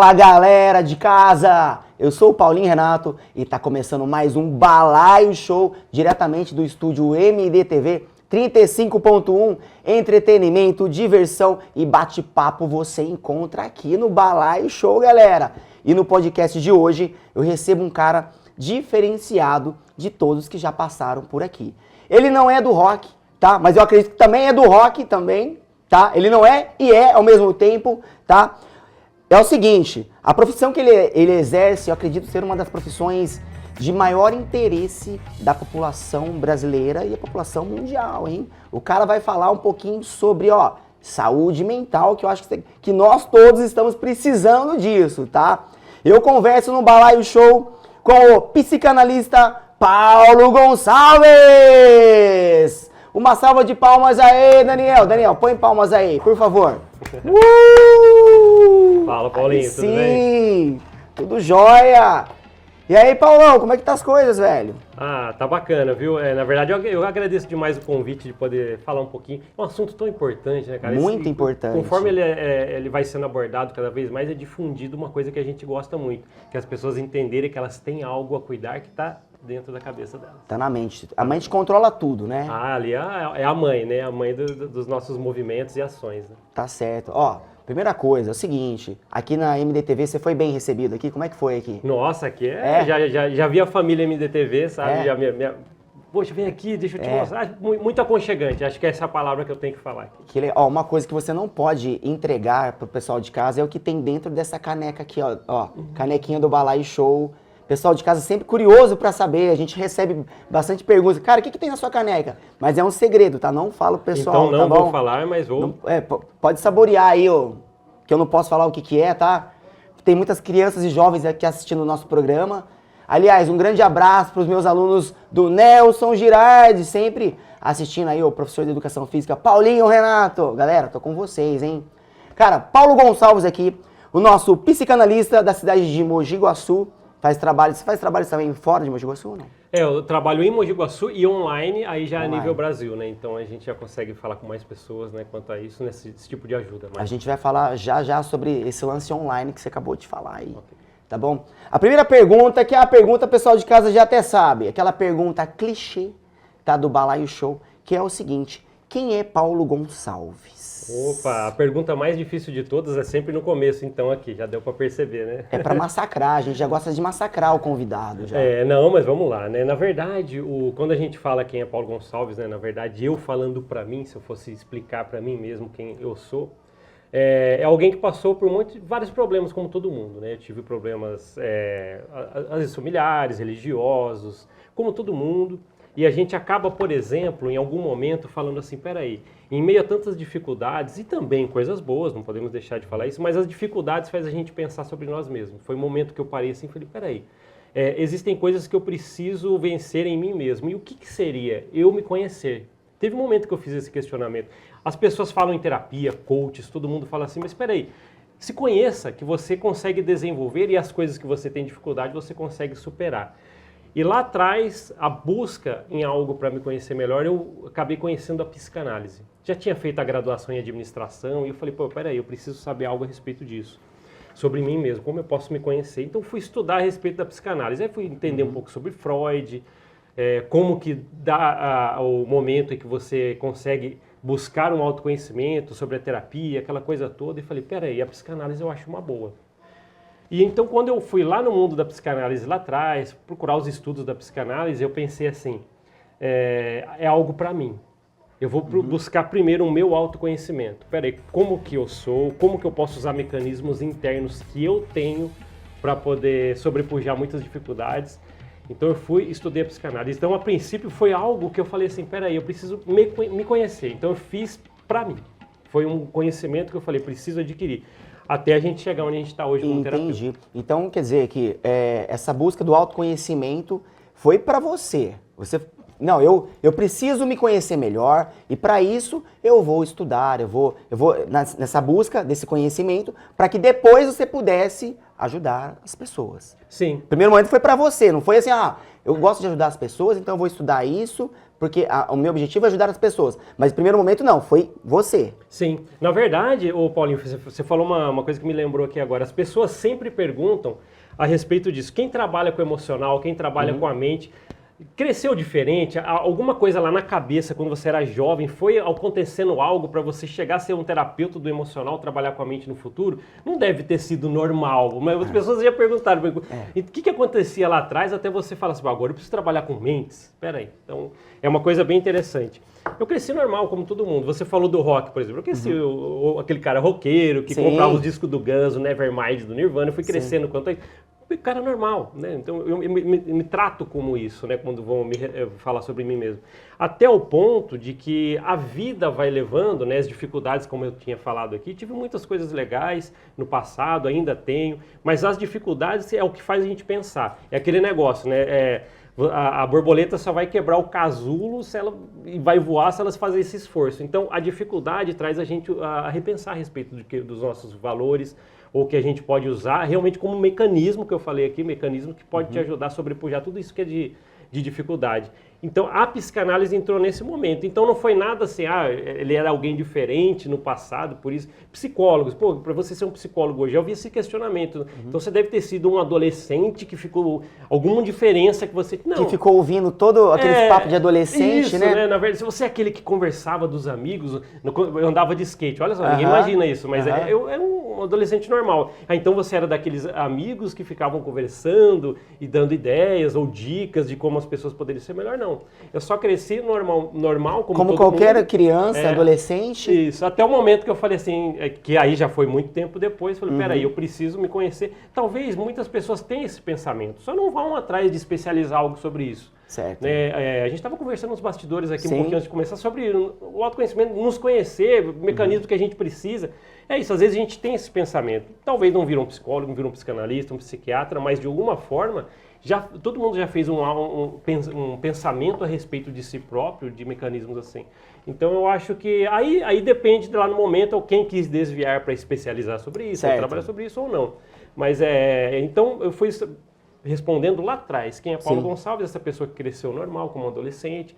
Fala galera de casa, eu sou o Paulinho Renato e tá começando mais um Balaio Show diretamente do estúdio MDTV 35.1, entretenimento, diversão e bate-papo você encontra aqui no Balaio Show, galera. E no podcast de hoje eu recebo um cara diferenciado de todos que já passaram por aqui. Ele não é do rock, tá? Mas eu acredito que também é do rock também, tá? Ele não é e é ao mesmo tempo, tá? É o seguinte, a profissão que ele exerce, eu acredito ser uma das profissões de maior interesse da população brasileira e a população mundial, hein? O cara vai falar um pouquinho sobre, saúde mental, que eu acho que nós todos estamos precisando disso, tá? Eu converso no Balaio Show com o psicanalista Paulo Gonçalves! Uma salva de palmas aí, Daniel. Daniel, põe palmas aí, por favor. Fala, Paulinho, aí, tudo bem? Sim, tudo jóia. E aí, Paulão, como é que tá as coisas, velho? Ah, tá bacana, viu? Na verdade, eu agradeço demais o convite de poder falar um pouquinho. É um assunto tão importante, né, cara? Muito importante. Conforme ele vai sendo abordado cada vez mais, é difundido uma coisa que a gente gosta muito. Que as pessoas entenderem que elas têm algo a cuidar que tá dentro da cabeça delas. Tá na mente. A mente controla tudo, né? Ah, ali é a mãe, né? A mãe dos nossos movimentos e ações, né? Tá certo. Primeira coisa, é o seguinte, aqui na MDTV você foi bem recebido aqui? Como é que foi aqui? Nossa, aqui já vi a família MDTV, sabe? Poxa, vem aqui, deixa eu te mostrar. Muito aconchegante, acho que essa é a palavra que eu tenho que falar aqui. Uma coisa que você não pode entregar pro pessoal de casa é o que tem dentro dessa caneca aqui, canequinha do Balaio Show. Pessoal de casa sempre curioso pra saber, a gente recebe bastante perguntas. Cara, o que tem na sua caneca? Mas é um segredo, tá? Não fala pro pessoal, então não tá bom? Vou falar, mas vou... Pode saborear aí, que eu não posso falar o que é, tá? Tem muitas crianças e jovens aqui assistindo o nosso programa. Aliás, um grande abraço pros meus alunos do Nelson Girardi, sempre assistindo aí o professor de Educação Física, Paulinho Renato. Galera, tô com vocês, hein? Cara, Paulo Gonçalves aqui, o nosso psicanalista da cidade de Mogi Guaçu. Você faz trabalhos também fora de Mogi Guaçu, não? Eu trabalho em Mogi Guaçu e online, aí já a nível Brasil, né? Então a gente já consegue falar com mais pessoas, né, quanto a isso, nesse tipo de ajuda. A gente vai falar já sobre esse lance online que você acabou de falar aí, tá bom? A primeira pergunta, que é a pergunta o pessoal de casa já até sabe, aquela pergunta clichê, tá, do Balaio Show, que é o seguinte, quem é Paulo Gonçalves? Opa, a pergunta mais difícil de todas é sempre no começo, então aqui, já deu pra perceber, né? É pra massacrar, a gente já gosta de massacrar o convidado. Já. Não, mas vamos lá, né? Na verdade, quando a gente fala quem é Paulo Gonçalves, né? Na verdade, eu falando pra mim, se eu fosse explicar pra mim mesmo quem eu sou, é alguém que passou por vários problemas, como todo mundo, né? Eu tive problemas, às vezes familiares, religiosos, como todo mundo. E a gente acaba, por exemplo, em algum momento falando assim, peraí, em meio a tantas dificuldades e também coisas boas, não podemos deixar de falar isso, mas as dificuldades faz a gente pensar sobre nós mesmos. Foi um momento que eu parei assim e falei, peraí, existem coisas que eu preciso vencer em mim mesmo. E o que seria eu me conhecer? Teve um momento que eu fiz esse questionamento. As pessoas falam em terapia, coaches, todo mundo fala assim, mas peraí, se conheça que você consegue desenvolver e as coisas que você tem dificuldade você consegue superar. E lá atrás, a busca em algo para me conhecer melhor, eu acabei conhecendo a psicanálise. Já tinha feito a graduação em administração e eu falei, peraí, eu preciso saber algo a respeito disso. Sobre mim mesmo, como eu posso me conhecer. Então fui estudar a respeito da psicanálise. Aí fui entender um pouco sobre Freud, como que dá o momento em que você consegue buscar um autoconhecimento sobre a terapia, aquela coisa toda. E falei, peraí, a psicanálise eu acho uma boa. E então, quando eu fui lá no mundo da psicanálise lá atrás, procurar os estudos da psicanálise, eu pensei assim, é algo para mim. Eu vou buscar primeiro o meu autoconhecimento. Peraí, como que eu sou, como que eu posso usar mecanismos internos que eu tenho para poder sobrepujar muitas dificuldades. Então eu fui e estudei a psicanálise. Então, a princípio, foi algo que eu falei assim, peraí, eu preciso me conhecer. Então eu fiz para mim. Foi um conhecimento que eu falei, preciso adquirir. Até a gente chegar onde a gente está hoje como terapeuta. Entendi. Então, quer dizer que essa busca do autoconhecimento foi para você. Não, eu preciso me conhecer melhor e para isso eu vou estudar, eu vou nessa busca desse conhecimento para que depois você pudesse ajudar as pessoas. Sim. O primeiro momento foi para você, não foi assim, eu gosto de ajudar as pessoas, então eu vou estudar isso porque o meu objetivo é ajudar as pessoas. Mas no primeiro momento não, foi você. Sim. Na verdade, ô Paulinho, você falou uma coisa que me lembrou aqui agora. As pessoas sempre perguntam a respeito disso. Quem trabalha com o emocional, quem trabalha com a mente, cresceu diferente? Alguma coisa lá na cabeça, quando você era jovem, foi acontecendo algo para você chegar a ser um terapeuta do emocional, trabalhar com a mente no futuro? Não deve ter sido normal, mas as pessoas já perguntaram. E o que acontecia lá atrás até você falar assim, agora eu preciso trabalhar com mentes? Espera aí. Então, é uma coisa bem interessante. Eu cresci normal, como todo mundo. Você falou do rock, por exemplo. Eu cresci aquele cara roqueiro que comprava os discos do Guns, o Nevermind, do Nirvana. Eu fui crescendo quanto a isso. Cara normal, né? Então eu me trato como isso, né? Quando vão falar sobre mim mesmo. Até o ponto de que a vida vai levando, né? As dificuldades, como eu tinha falado aqui. Tive muitas coisas legais no passado, ainda tenho. Mas as dificuldades é o que faz a gente pensar. É aquele negócio, né? A borboleta só vai quebrar o casulo e vai voar se elas fazerem esse esforço. Então a dificuldade traz a gente a repensar a respeito dos nossos valores, ou que a gente pode usar realmente como um mecanismo, que eu falei aqui, mecanismo que pode te ajudar a sobrepujar tudo isso que é de dificuldade. Então, a psicanálise entrou nesse momento. Então, não foi nada assim, ele era alguém diferente no passado, por isso... Psicólogos, para você ser um psicólogo hoje, eu vi esse questionamento. Então, você deve ter sido um adolescente que ficou... Alguma diferença que você... Não. Que ficou ouvindo todo aquele papo de adolescente, isso, né? Na verdade, se você é aquele que conversava dos amigos, eu andava de skate, olha só, ninguém imagina isso, mas eu era um adolescente normal. Então, você era daqueles amigos que ficavam conversando e dando ideias ou dicas de como as pessoas poderiam ser melhor, não. Eu só cresci normal como todo qualquer mundo. criança, adolescente. Isso, até o momento que eu falei assim, que aí já foi muito tempo depois, falei, peraí, eu preciso me conhecer. Talvez muitas pessoas tenham esse pensamento, só não vão atrás de especializar algo sobre isso. Certo. A gente estava conversando nos bastidores aqui um pouquinho antes de começar sobre o autoconhecimento, nos conhecer, o mecanismo que a gente precisa. É isso, às vezes a gente tem esse pensamento. Talvez não vira um psicólogo, não vira um psicanalista, um psiquiatra, mas de alguma forma... todo mundo já fez um pensamento a respeito de si próprio, de mecanismos assim. Então eu acho que aí depende lá no momento quem quis desviar para especializar sobre isso, ou trabalhar sobre isso ou não. Mas então eu fui respondendo lá atrás, quem é Paulo Gonçalves, essa pessoa que cresceu normal como adolescente.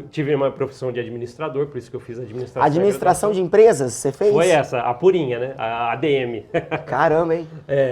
Tive uma profissão de administrador, por isso que eu fiz administração. Administração de empresas, você fez? Foi essa, a purinha, né? A ADM. Caramba, hein?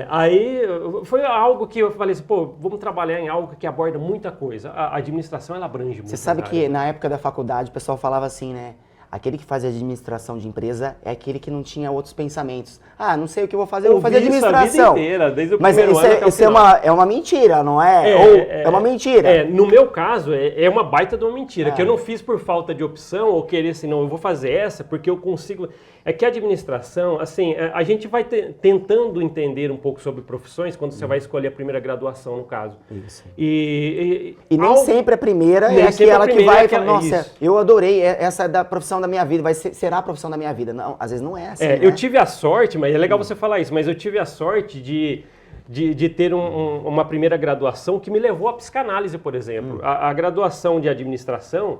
Aí foi algo que eu falei assim, vamos trabalhar em algo que aborda muita coisa. A administração, ela abrange muito. Você sabe que na época da faculdade o pessoal falava assim, né? Aquele que fazia administração de empresa é aquele que não tinha outros pensamentos. Não sei o que eu vou fazer, eu vou fazer administração. Isso a vida inteira, desde o Mas primeiro ano até o final. É uma mentira, não é? É uma mentira. No meu caso, é uma baita de uma mentira, que eu não fiz por falta de opção ou querer assim, não, eu vou fazer essa porque eu consigo... É que a administração, assim, a gente vai tentando entender um pouco sobre profissões quando você vai escolher a primeira graduação, no caso. Isso. E nem sempre a primeira é aquela que vai e fala, nossa, eu adorei, essa é da profissão da minha vida, será a profissão da minha vida. Não, às vezes não é assim, né? Eu tive a sorte, mas é legal você falar isso, mas eu tive a sorte de ter uma primeira graduação que me levou à psicanálise, por exemplo. A graduação de administração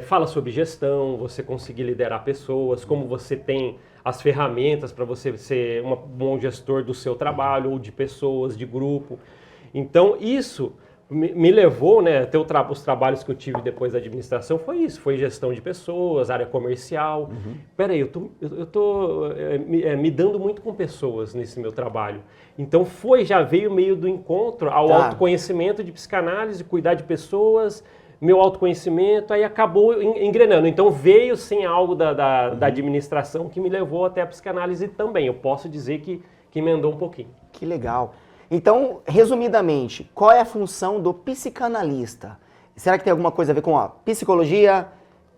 fala sobre gestão, você conseguir liderar pessoas, como você tem as ferramentas para você ser um bom gestor do seu trabalho, ou de pessoas, de grupo. Então, isso me levou, né, até os trabalhos que eu tive depois da administração, foi isso, foi gestão de pessoas, área comercial. Peraí, eu tô me dando muito com pessoas nesse meu trabalho. Então já veio meio do encontro ao autoconhecimento de psicanálise, cuidar de pessoas, meu autoconhecimento, aí acabou engrenando. Então veio sim algo da administração que me levou até a psicanálise também. Eu posso dizer que emendou um pouquinho. Que legal. Então, resumidamente, qual é a função do psicanalista? Será que tem alguma coisa a ver com psicologia,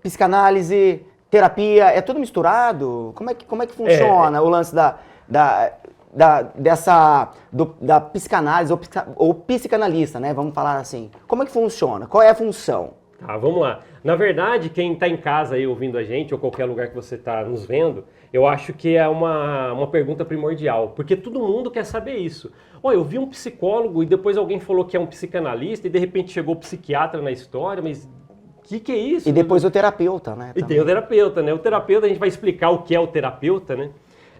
psicanálise, terapia? É tudo misturado? Como é que funciona o lance da psicanálise ou psicanalista, né? Vamos falar assim. Como é que funciona? Qual é a função? Tá, vamos lá. Na verdade, quem está em casa aí ouvindo a gente, ou qualquer lugar que você está nos vendo, eu acho que é uma pergunta primordial, porque todo mundo quer saber isso. Eu vi um psicólogo e depois alguém falou que é um psicanalista e de repente chegou o psiquiatra na história, mas o que é isso? E depois o terapeuta, né? E tem o terapeuta, né? O terapeuta, a gente vai explicar o que é o terapeuta, né?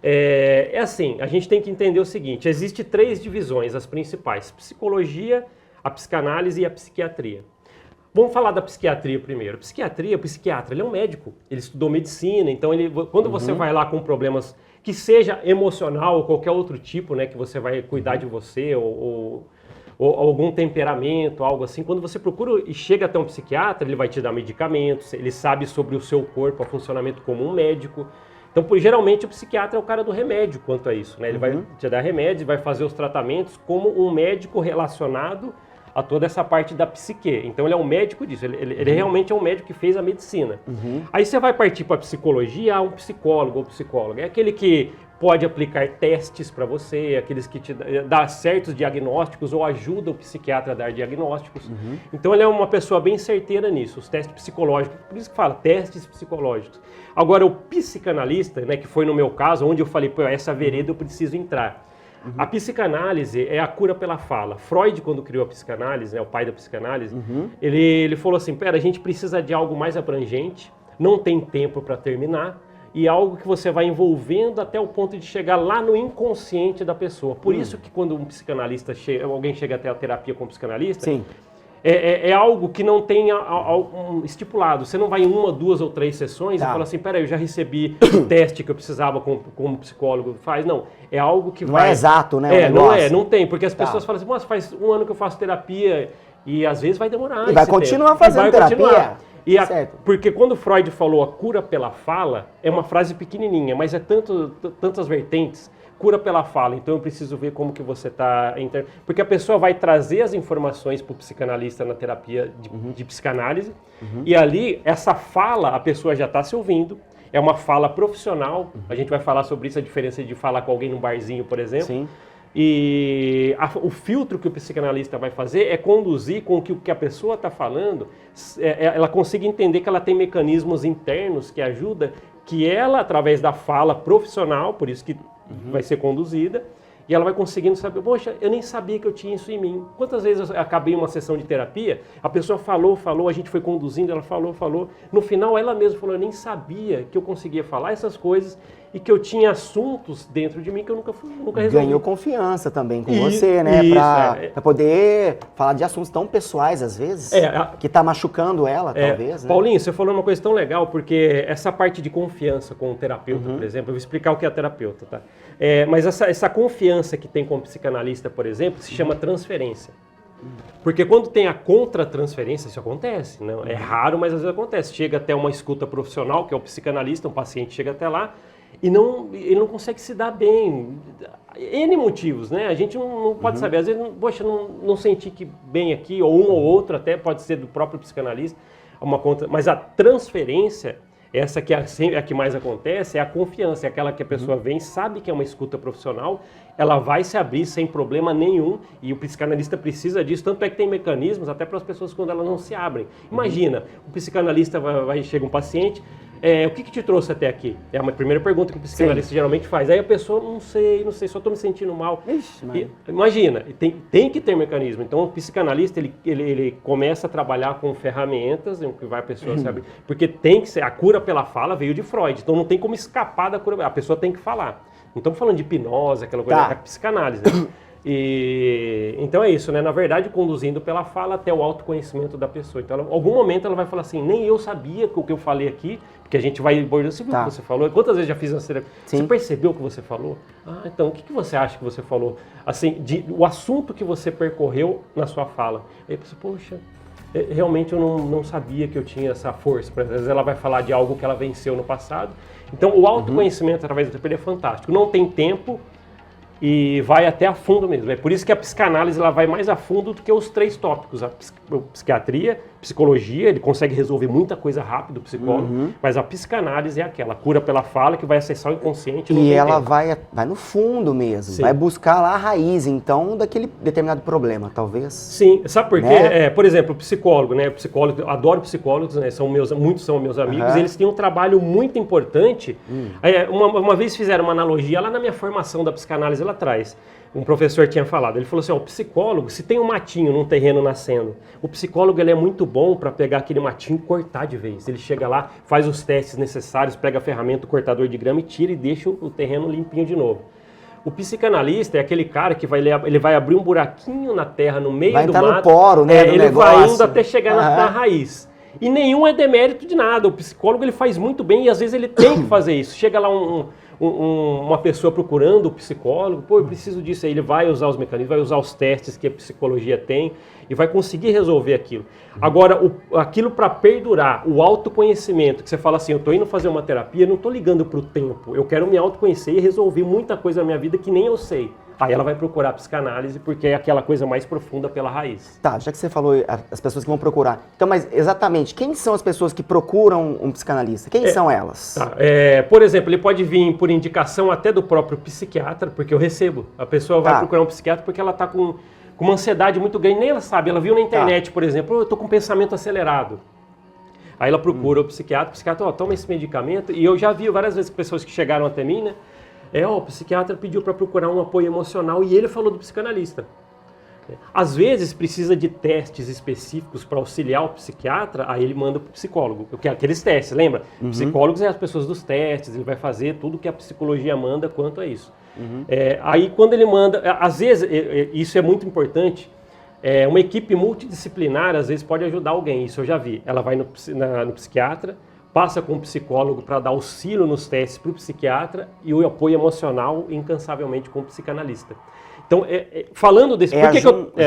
É assim, a gente tem que entender o seguinte, existem 3 divisões, as principais, psicologia, a psicanálise e a psiquiatria. Vamos falar da psiquiatria primeiro. O psiquiatra, ele é um médico, ele estudou medicina, então quando você vai lá com problemas que seja emocional ou qualquer outro tipo, né, que você vai cuidar de você ou algum temperamento, algo assim, quando você procura e chega até um psiquiatra, ele vai te dar medicamentos, ele sabe sobre o seu corpo, o funcionamento como um médico. Então, geralmente, o psiquiatra é o cara do remédio quanto a isso, né? Ele vai te dar remédios, vai fazer os tratamentos como um médico relacionado a toda essa parte da psique. Então, ele é um médico disso, ele realmente é um médico que fez a medicina. Aí você vai partir para a psicologia, um psicólogo ou psicóloga. É aquele que pode aplicar testes para você, aqueles que te dá certos diagnósticos ou ajuda o psiquiatra a dar diagnósticos. Então, ele é uma pessoa bem certeira nisso, os testes psicológicos. Por isso que fala, testes psicológicos. Agora, o psicanalista, né, que foi no meu caso, onde eu falei, pô, essa vereda eu preciso entrar. A psicanálise é a cura pela fala. Freud, quando criou a psicanálise, né, o pai da psicanálise, ele falou assim, pera, a gente precisa de algo mais abrangente, não tem tempo para terminar, e algo que você vai envolvendo até o ponto de chegar lá no inconsciente da pessoa. Por isso que quando um psicanalista alguém chega até a terapia com um psicanalista, Sim. É algo que não tem estipulado. Você não vai em 1, 2 ou 3 sessões e fala assim, peraí, eu já recebi o teste que eu precisava como psicólogo faz. Não, é algo que não é exato, né? Não tem, porque as pessoas falam assim, nossa, faz 1 ano que eu faço terapia e às vezes vai demorar. E vai continuar fazendo terapia. Porque quando Freud falou a cura pela fala, é uma frase pequenininha, mas é tantas vertentes. Cura pela fala, então eu preciso ver como que você está... Porque a pessoa vai trazer as informações para o psicanalista na terapia de psicanálise, e ali, essa fala, a pessoa já está se ouvindo, é uma fala profissional, a gente vai falar sobre isso, a diferença de falar com alguém num barzinho, por exemplo. Sim. E o filtro que o psicanalista vai fazer é conduzir com que o que a pessoa está falando, ela consiga entender que ela tem mecanismos internos que ajudam, que ela, através da fala profissional, por isso que vai ser conduzida, e ela vai conseguindo saber, poxa, eu nem sabia que eu tinha isso em mim. Quantas vezes eu acabei uma sessão de terapia, a pessoa falou, a gente foi conduzindo, ela falou. No final, ela mesma falou, eu nem sabia que eu conseguia falar essas coisas e que eu tinha assuntos dentro de mim que eu nunca resolvi. Ganhou confiança também com você, né? Pra poder falar de assuntos tão pessoais, às vezes, que tá machucando ela, talvez. Né? Paulinho, você falou uma coisa tão legal, porque essa parte de confiança com o terapeuta, por exemplo, eu vou explicar o que é terapeuta, tá? Mas essa confiança que tem com o psicanalista, por exemplo, se chama transferência. Porque quando tem a contra-transferência, isso acontece, não? É raro, mas às vezes acontece. Chega até uma escuta profissional, que é o psicanalista, um paciente chega até lá, e ele não consegue se dar bem. N motivos, né? A gente não pode saber. Às vezes, poxa, não senti que bem aqui, ou um ou outro até, pode ser do próprio psicanalista, mas a transferência, essa que é a que mais acontece, é a confiança, é aquela que a pessoa vem, sabe que é uma escuta profissional, ela vai se abrir sem problema nenhum, e o psicanalista precisa disso, tanto é que tem mecanismos até para as pessoas quando elas não se abrem. Imagina, o psicanalista chega um paciente, o que te trouxe até aqui? É a primeira pergunta que o psicanalista geralmente faz. Aí a pessoa, não sei, só estou me sentindo mal. Imagina, tem que ter mecanismo. Então o psicanalista, ele começa a trabalhar com ferramentas em que vai a pessoa se abrir. Porque tem que ser, a cura pela fala veio de Freud, então não tem como escapar da cura, a pessoa tem que falar. Não estamos falando de hipnose, aquela coisa, é psicanálise. Né? Então é isso, né? Na verdade, conduzindo pela fala até o autoconhecimento da pessoa. Então, em algum momento ela vai falar assim, nem eu sabia o que eu falei aqui, porque a gente vai abordando, você viu o que você falou? Quantas vezes já fiz uma terapia? Você percebeu o que você falou? Então, o que você acha que você falou? Assim, o assunto que você percorreu na sua fala. Aí a pessoa, poxa, realmente eu não sabia que eu tinha essa força. Às vezes ela vai falar de algo que ela venceu no passado. Então, o autoconhecimento através do terapia é fantástico. Não tem tempo e vai até a fundo mesmo. É por isso que a psicanálise ela vai mais a fundo do que os 3 tópicos. A psiquiatria, psicologia, ele consegue resolver muita coisa rápido, o psicólogo, mas a psicanálise é aquela, cura pela fala que vai acessar o inconsciente. E ela vai no fundo mesmo, vai buscar lá a raiz, então, daquele determinado problema, talvez. Sim, sabe por quê? Né? Por exemplo, o psicólogo, né? Eu adoro psicólogos, né? Muitos são meus amigos, eles têm um trabalho muito importante. Uma vez fizeram uma analogia lá na minha formação da psicanálise lá atrás. Um professor tinha falado, ele falou assim, o psicólogo, se tem um matinho num terreno nascendo, o psicólogo ele é muito bom para pegar aquele matinho e cortar de vez. Ele chega lá, faz os testes necessários, pega a ferramenta, o cortador de grama e tira e deixa o terreno limpinho de novo. O psicanalista é aquele cara que ele vai abrir um buraquinho na terra, no meio vai do entrar mato. no poro, né, do ele negócio. vai indo até chegar na raiz. E nenhum é demérito de nada. O psicólogo ele faz muito bem e às vezes ele tem que fazer isso. Chega lá uma pessoa procurando o psicólogo, pô, eu preciso disso. Aí ele vai usar os mecanismos, vai usar os testes que a psicologia tem e vai conseguir resolver aquilo. Agora, aquilo para perdurar, o autoconhecimento, que você fala assim, eu estou indo fazer uma terapia, não estou ligando para o tempo, eu quero me autoconhecer e resolver muita coisa na minha vida que nem eu sei. Aí ela vai procurar a psicanálise porque é aquela coisa mais profunda pela raiz. Tá, já que você falou as pessoas que vão procurar. Então, mas exatamente, quem são as pessoas que procuram um psicanalista? Quem são elas? Tá, por exemplo, ele pode vir por indicação até do próprio psiquiatra, porque eu recebo. A pessoa vai procurar um psiquiatra porque ela está com uma ansiedade muito grande, nem ela sabe. Ela viu na internet, por exemplo, eu estou com um pensamento acelerado. Aí ela procura o psiquiatra, toma esse medicamento. E eu já vi várias vezes pessoas que chegaram até mim, né? O psiquiatra pediu para procurar um apoio emocional e ele falou do psicanalista. Às vezes precisa de testes específicos para auxiliar o psiquiatra, aí ele manda para o psicólogo. Aqueles testes, lembra? Psicólogos é as pessoas dos testes, ele vai fazer tudo que a psicologia manda quanto a isso. Aí quando ele manda, às vezes, isso é muito importante, uma equipe multidisciplinar às vezes pode ajudar alguém, isso eu já vi. Ela vai no psiquiatra, passa com o psicólogo para dar auxílio nos testes para o psiquiatra e o apoio emocional incansavelmente com o psicanalista. Então, falando desse...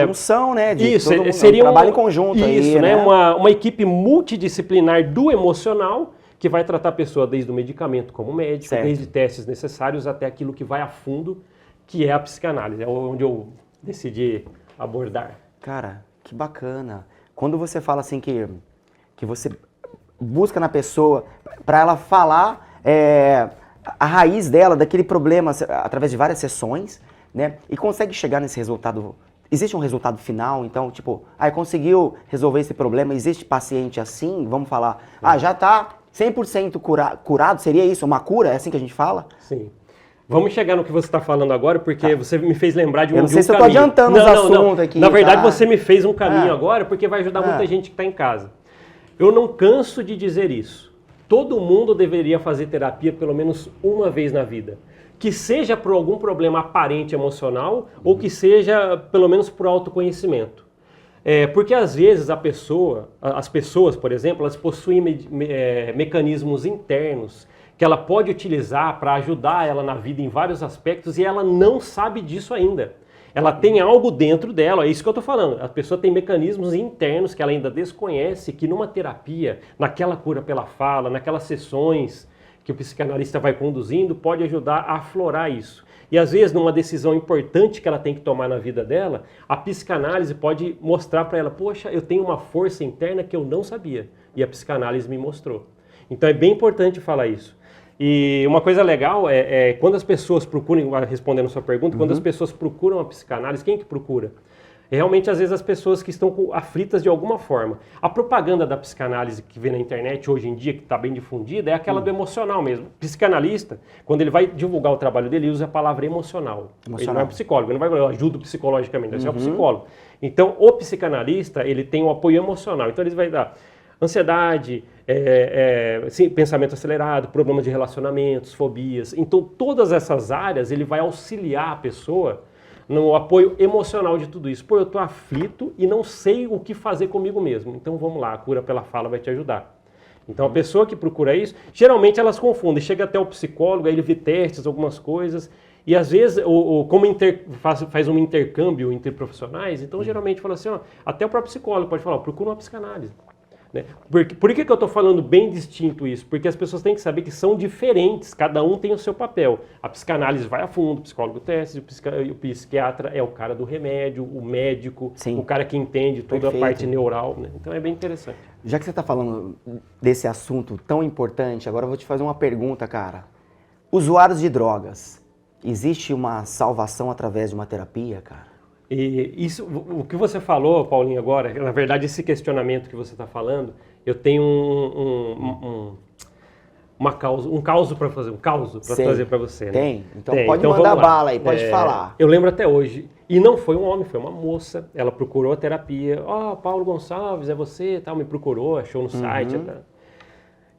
Junção, né? Isso, todo mundo, seria um trabalho em conjunto. Isso, aí, né? Uma equipe multidisciplinar do emocional que vai tratar a pessoa desde o medicamento como médico, desde testes necessários até aquilo que vai a fundo, que é a psicanálise. É onde eu decidi abordar. Cara, que bacana. Quando você fala assim que você busca na pessoa para ela falar a raiz dela, daquele problema, através de várias sessões, né? E consegue chegar nesse resultado. Existe um resultado final, então, tipo, conseguiu resolver esse problema, existe paciente assim, vamos falar, já está 100% curado, seria isso? Uma cura? É assim que a gente fala? Sim. Vamos chegar no que você está falando agora, porque você me fez lembrar de um caminho. Eu não sei se eu estou adiantando os assuntos aqui. Na verdade, você me fez um caminho agora, porque vai ajudar muita gente que está em casa. Eu não canso de dizer isso. Todo mundo deveria fazer terapia pelo menos uma vez na vida. Que seja por algum problema aparente emocional ou que seja pelo menos por autoconhecimento. Porque às vezes as pessoas, por exemplo, elas possuem mecanismos internos que ela pode utilizar para ajudar ela na vida em vários aspectos e ela não sabe disso ainda. Ela tem algo dentro dela, é isso que eu estou falando. A pessoa tem mecanismos internos que ela ainda desconhece, que numa terapia, naquela cura pela fala, naquelas sessões que o psicanalista vai conduzindo, pode ajudar a aflorar isso. E às vezes, numa decisão importante que ela tem que tomar na vida dela, a psicanálise pode mostrar para ela, poxa, eu tenho uma força interna que eu não sabia. E a psicanálise me mostrou. Então é bem importante falar isso. E uma coisa legal quando as pessoas procuram, respondendo a sua pergunta, quando as pessoas procuram a psicanálise, quem que procura? Realmente, às vezes, as pessoas que estão aflitas de alguma forma. A propaganda da psicanálise que vê na internet hoje em dia, que está bem difundida, é aquela do emocional mesmo. O psicanalista, quando ele vai divulgar o trabalho dele, ele usa a palavra emocional. Ele não é psicólogo, ele não vai ajuda psicologicamente, ele é um psicólogo. Então, o psicanalista, ele tem um apoio emocional. Então, ele vai dar ansiedade, pensamento acelerado, problemas de relacionamentos, fobias. Então, todas essas áreas, ele vai auxiliar a pessoa no apoio emocional de tudo isso. Pô, eu estou aflito e não sei o que fazer comigo mesmo. Então, vamos lá, a cura pela fala vai te ajudar. Então, a pessoa que procura isso, geralmente elas confundem. Chega até o psicólogo, aí ele vê testes, algumas coisas, e às vezes, como faz um intercâmbio entre profissionais, então geralmente fala assim, até o próprio psicólogo pode falar, procura uma psicanálise. Né? Por que eu estou falando bem distinto isso? Porque as pessoas têm que saber que são diferentes, cada um tem o seu papel. A psicanálise vai a fundo, o psicólogo testa, o psiquiatra é o cara do remédio, o médico, o cara que entende toda a parte neural. Né? Então é bem interessante. Já que você está falando desse assunto tão importante, agora eu vou te fazer uma pergunta, cara. Usuários de drogas, existe uma salvação através de uma terapia, cara? E isso, o que você falou, Paulinho, agora, na verdade, esse questionamento que você está falando, eu tenho um caos para fazer, trazer para você. Né? Tem? Então pode mandar bala aí, pode falar. Eu lembro até hoje, e não foi um homem, foi uma moça, ela procurou a terapia, Paulo Gonçalves, é você, tal, me procurou, achou no site. Tá?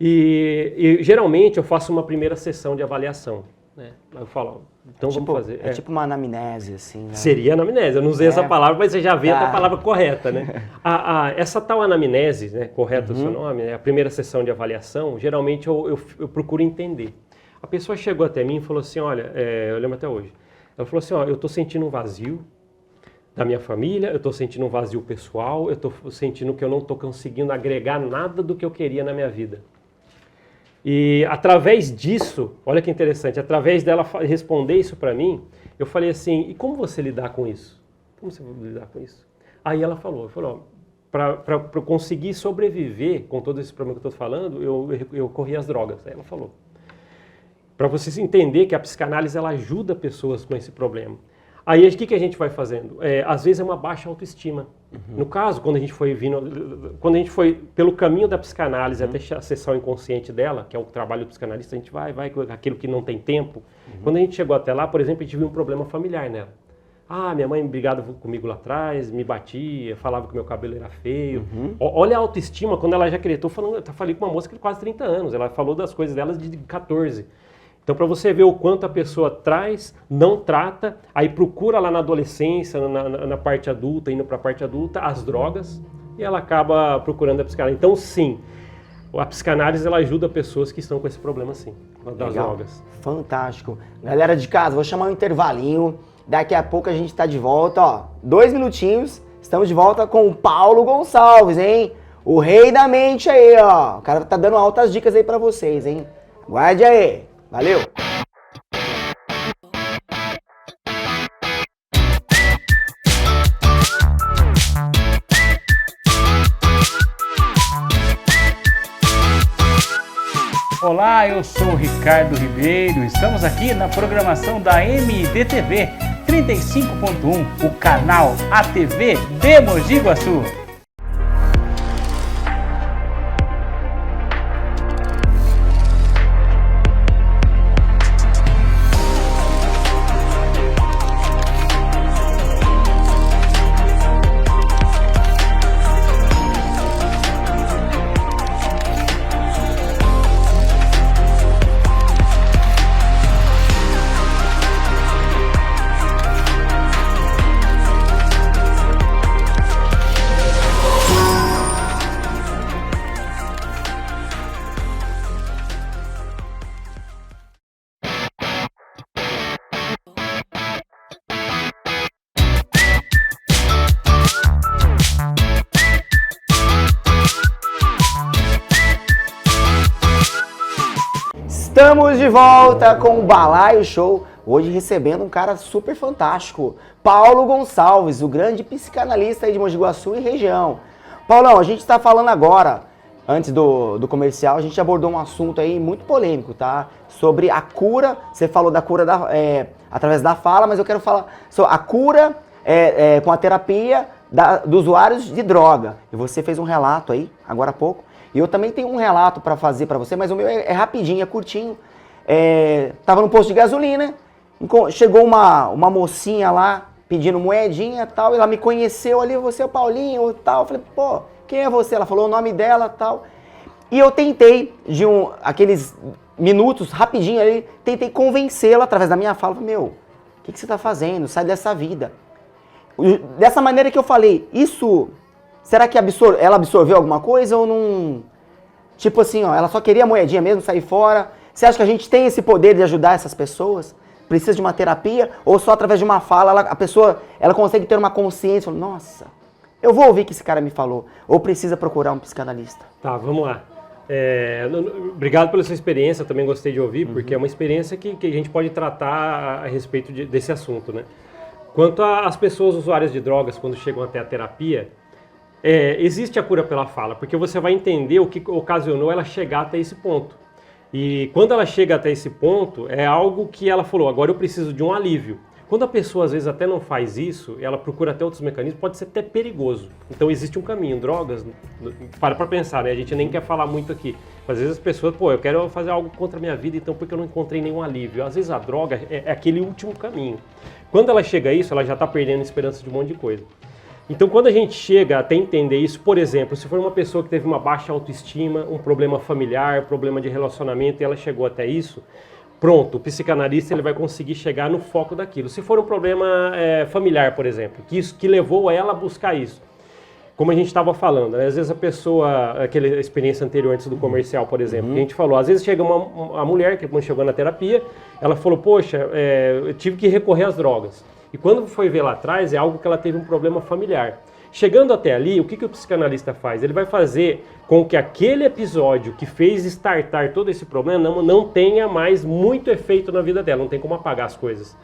E geralmente eu faço uma primeira sessão de avaliação. né? Aí eu falo, então tipo, vamos fazer. É tipo uma anamnese, assim, né? Seria anamnese, eu não usei essa palavra, mas você já vê a palavra correta, né? Essa tal anamnese, né, correto o seu nome, né, a primeira sessão de avaliação, geralmente eu procuro entender. A pessoa chegou até mim e falou assim, olha, eu lembro até hoje, ela falou assim, ó, eu estou sentindo um vazio da minha família, eu estou sentindo um vazio pessoal, eu estou sentindo que eu não estou conseguindo agregar nada do que eu queria na minha vida. E através disso, olha que interessante, através dela responder isso para mim, eu falei assim, e como você lidar com isso? Como você vai lidar com isso? Aí ela falou, para conseguir sobreviver com todo esse problema que eu estou falando, eu corri às drogas. Aí ela falou, para vocês entender que a psicanálise ela ajuda pessoas com esse problema. Aí o que a gente vai fazendo? Às vezes é uma baixa autoestima. No caso, quando a gente foi pelo caminho da psicanálise até acessar o inconsciente dela, que é o trabalho do psicanalista, a gente vai com aquilo que não tem tempo. Quando a gente chegou até lá, por exemplo, a gente viu um problema familiar nela. Ah, minha mãe brigava comigo lá atrás, me batia, falava que meu cabelo era feio. Olha a autoestima, quando ela já acreditou, eu falei com uma moça de quase 30 anos, ela falou das coisas dela de 14. Então, para você ver o quanto a pessoa traz, não trata, aí procura lá na adolescência, na parte adulta, indo para a parte adulta, as drogas, e ela acaba procurando a psicanálise. Então, sim, a psicanálise ela ajuda pessoas que estão com esse problema, sim, das drogas. Fantástico. Galera de casa, vou chamar um intervalinho, daqui a pouco a gente está de volta, ó, 2 minutinhos, estamos de volta com o Paulo Gonçalves, hein? O rei da mente aí, ó, o cara tá dando altas dicas aí para vocês, hein? Guarde aí. Valeu! Olá, eu sou o Ricardo Ribeiro. Estamos aqui na programação da MDTV 35.1, o canal ATV de Mogi Guaçu. Estamos de volta com o Balaio Show, hoje recebendo um cara super fantástico, Paulo Gonçalves, o grande psicanalista aí de Mogi Guaçu e região. Paulão, a gente está falando agora, antes do comercial, a gente abordou um assunto aí muito polêmico, tá? Sobre a cura, você falou da cura através da fala, mas eu quero falar sobre a cura com a terapia dos usuários de droga. E você fez um relato aí, agora há pouco. E eu também tenho um relato para fazer para você, mas o meu é rapidinho, é curtinho. Tava no posto de gasolina, chegou uma mocinha lá pedindo moedinha e tal, e ela me conheceu ali, você é o Paulinho e tal. Eu falei, pô, quem é você? Ela falou o nome dela e tal. E eu tentei, aqueles minutos, rapidinho ali, tentei convencê-la através da minha fala. Falei, meu, o que você tá fazendo? Sai dessa vida. Dessa maneira que eu falei, isso... Será que ela absorveu alguma coisa ou não? Tipo assim, ó, ela só queria a moedinha mesmo, sair fora. Você acha que a gente tem esse poder de ajudar essas pessoas? Precisa de uma terapia? Ou só através de uma fala, a pessoa consegue ter uma consciência? Nossa, eu vou ouvir o que esse cara me falou. Ou precisa procurar um psicanalista? Tá, vamos lá. Obrigado pela sua experiência, eu também gostei de ouvir, porque é uma experiência que a gente pode tratar a respeito desse assunto, né? Quanto às pessoas usuárias de drogas, quando chegam até a terapia, existe a cura pela fala, porque você vai entender o que ocasionou ela chegar até esse ponto. E quando ela chega até esse ponto, é algo que ela falou, agora eu preciso de um alívio. Quando a pessoa às vezes até não faz isso, ela procura até outros mecanismos, pode ser até perigoso. Então existe um caminho, drogas, para pensar, né? A gente nem quer falar muito aqui. Às vezes as pessoas, eu quero fazer algo contra a minha vida, então porque eu não encontrei nenhum alívio. Às vezes a droga é aquele último caminho. Quando ela chega a isso, ela já está perdendo a esperança de um monte de coisa. Então, quando a gente chega até entender isso, por exemplo, se for uma pessoa que teve uma baixa autoestima, um problema familiar, problema de relacionamento, e ela chegou até isso, pronto, o psicanalista ele vai conseguir chegar no foco daquilo. Se for um problema familiar, por exemplo, que levou ela a buscar isso. Como a gente estava falando, né? Às vezes a pessoa, aquela experiência anterior antes do comercial, por exemplo, que a gente falou, às vezes chega a mulher que quando chegou na terapia, ela falou, poxa, eu tive que recorrer às drogas. E quando foi ver lá atrás, é algo que ela teve um problema familiar. Chegando até ali, o que o psicanalista faz? Ele vai fazer com que aquele episódio que fez startar todo esse problema não tenha mais muito efeito na vida dela, não tem como apagar as coisas.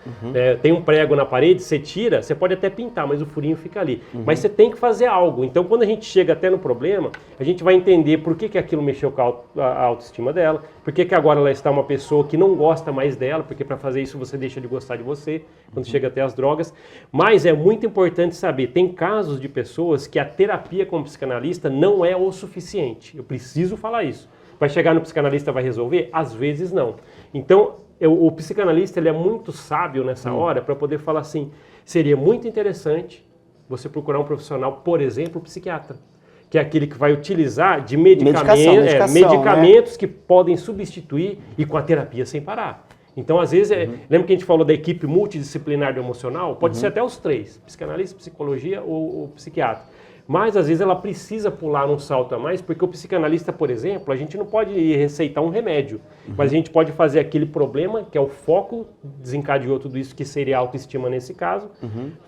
Tem um prego na parede, você tira, você pode até pintar, mas o furinho fica ali. Mas você tem que fazer algo. Então, quando a gente chega até no problema, a gente vai entender por que aquilo mexeu com a autoestima dela, por que agora ela está uma pessoa que não gosta mais dela, porque para fazer isso você deixa de gostar de você, quando chega até as drogas. Mas é muito importante saber, tem casos de pessoas que a terapia com o psicanalista não é o suficiente. Eu preciso falar isso. Vai chegar no psicanalista, vai resolver? Às vezes não. Então, o psicanalista ele é muito sábio nessa hora para poder falar assim, seria muito interessante você procurar um profissional, por exemplo, um psiquiatra, que é aquele que vai utilizar de medicamentos que podem substituir e com a terapia sem parar. Então, às vezes, lembra que a gente falou da equipe multidisciplinar do emocional? Pode ser até os três, psicanalista, psicologia ou psiquiatra. Mas, às vezes, ela precisa pular um salto a mais, porque o psicanalista, por exemplo, a gente não pode receitar um remédio, mas a gente pode fazer aquele problema, que é o foco, desencadeou tudo isso, que seria a autoestima nesse caso,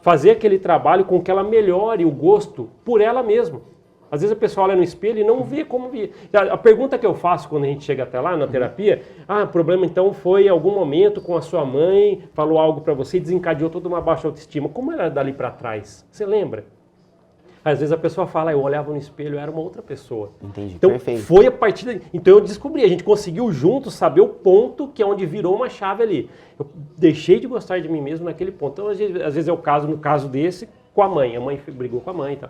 fazer aquele trabalho com que ela melhore o gosto por ela mesma. Às vezes a pessoa olha no espelho e não vê como vê. A pergunta que eu faço quando a gente chega até lá na terapia, o problema então foi em algum momento com a sua mãe, falou algo para você e desencadeou toda uma baixa autoestima. Como era dali para trás? Você lembra? Às vezes a pessoa fala, eu olhava no espelho, eu era uma outra pessoa. Entendi, então, perfeito. Foi a partir daí. Então eu descobri, a gente conseguiu juntos saber o ponto que é onde virou uma chave ali. Eu deixei de gostar de mim mesmo naquele ponto. Então, às vezes é o caso, no caso desse, com a mãe brigou com a mãe e tal.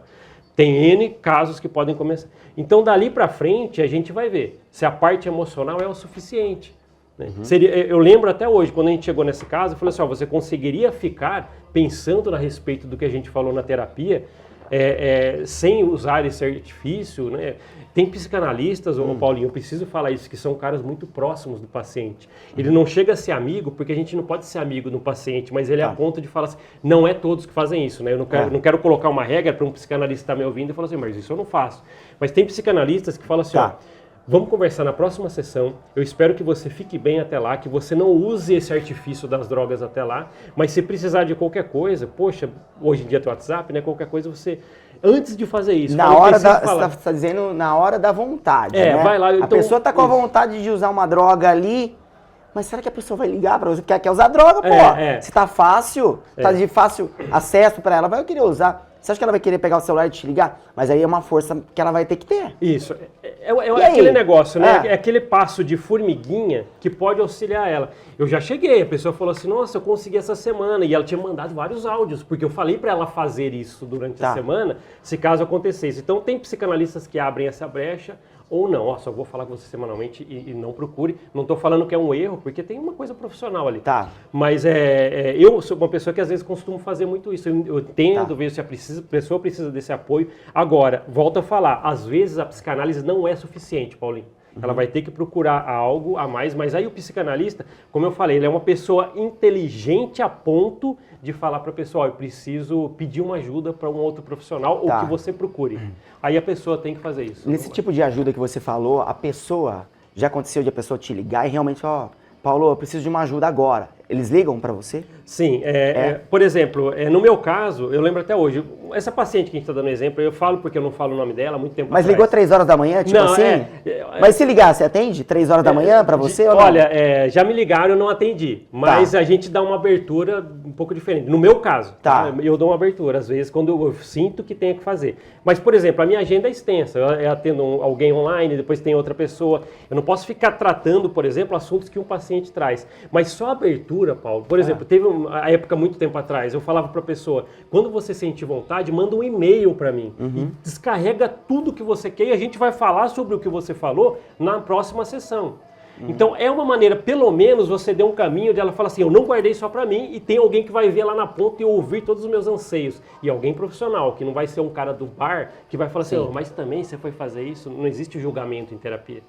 Tem N casos que podem começar. Então, dali para frente, a gente vai ver se a parte emocional é o suficiente. Né? Eu lembro até hoje, quando a gente chegou nesse caso, eu falei assim, você conseguiria ficar pensando a respeito do que a gente falou na terapia, sem usar esse artifício, né? Tem psicanalistas, Paulinho, eu preciso falar isso, que são caras muito próximos do paciente. Ele não chega a ser amigo, porque a gente não pode ser amigo do paciente, mas ele é a ponto de falar assim, não é todos que fazem isso, né? Eu não quero colocar uma regra para um psicanalista estar me ouvindo e falar assim, mas isso eu não faço. Mas tem psicanalistas que falam assim, vamos conversar na próxima sessão, eu espero que você fique bem até lá, que você não use esse artifício das drogas até lá, mas se precisar de qualquer coisa, poxa, hoje em dia tem o WhatsApp, né, qualquer coisa você, antes de fazer isso... Na hora da, você está dizendo na hora da vontade, né? Vai lá... A pessoa está com a vontade de usar uma droga ali, mas será que a pessoa vai ligar para você? Porque quer usar droga, pô. Se tá fácil, tá de fácil acesso para ela, vai querer usar. Você acha que ela vai querer pegar o celular e te ligar? Mas aí é uma força que ela vai ter que ter. Isso. É aquele negócio, né? É aquele passo de formiguinha que pode auxiliar ela. Eu já cheguei, a pessoa falou assim, nossa, eu consegui essa semana. E ela tinha mandado vários áudios, porque eu falei para ela fazer isso durante a semana, se caso acontecesse. Então tem psicanalistas que abrem essa brecha, ou não, só vou falar com você semanalmente e não procure. Não estou falando que é um erro, porque tem uma coisa profissional ali. Mas eu sou uma pessoa que às vezes costumo fazer muito isso. Eu tento ver se a pessoa precisa desse apoio. Agora, volto a falar, às vezes a psicanálise não é suficiente, Paulinho. Ela vai ter que procurar algo a mais, mas aí o psicanalista, como eu falei, ele é uma pessoa inteligente a ponto de falar para a pessoa, eu preciso pedir uma ajuda para um outro profissional ou que você procure. Aí a pessoa tem que fazer isso. Nesse tipo de ajuda que você falou, a pessoa, já aconteceu de a pessoa te ligar e realmente falar, Paulo, eu preciso de uma ajuda agora. Eles ligam para você? Sim. Por exemplo, no meu caso, eu lembro até hoje, essa paciente que a gente está dando exemplo, eu falo porque eu não falo o nome dela há muito tempo atrás. Mas ligou 3 horas da manhã, tipo não, assim? Mas se ligar, você atende 3 horas da manhã para você ou não? Olha, já me ligaram, eu não atendi. Mas a gente dá uma abertura um pouco diferente. No meu caso, eu dou uma abertura, às vezes, quando eu sinto que tenho que fazer. Mas, por exemplo, a minha agenda é extensa. Eu atendo alguém online, depois tem outra pessoa. Eu não posso ficar tratando, por exemplo, assuntos que um paciente traz. Mas só a abertura, Paulo. Por exemplo, teve uma época muito tempo atrás, eu falava para a pessoa, quando você sentir vontade, manda um e-mail para mim. E descarrega tudo que você quer e a gente vai falar sobre o que você falou na próxima sessão. Então, é uma maneira, pelo menos, você deu um caminho de ela falar assim, eu não guardei só para mim e tem alguém que vai ver lá na ponta e ouvir todos os meus anseios. E alguém profissional, que não vai ser um cara do bar, que vai falar assim, mas também você foi fazer isso? Não existe julgamento em terapia.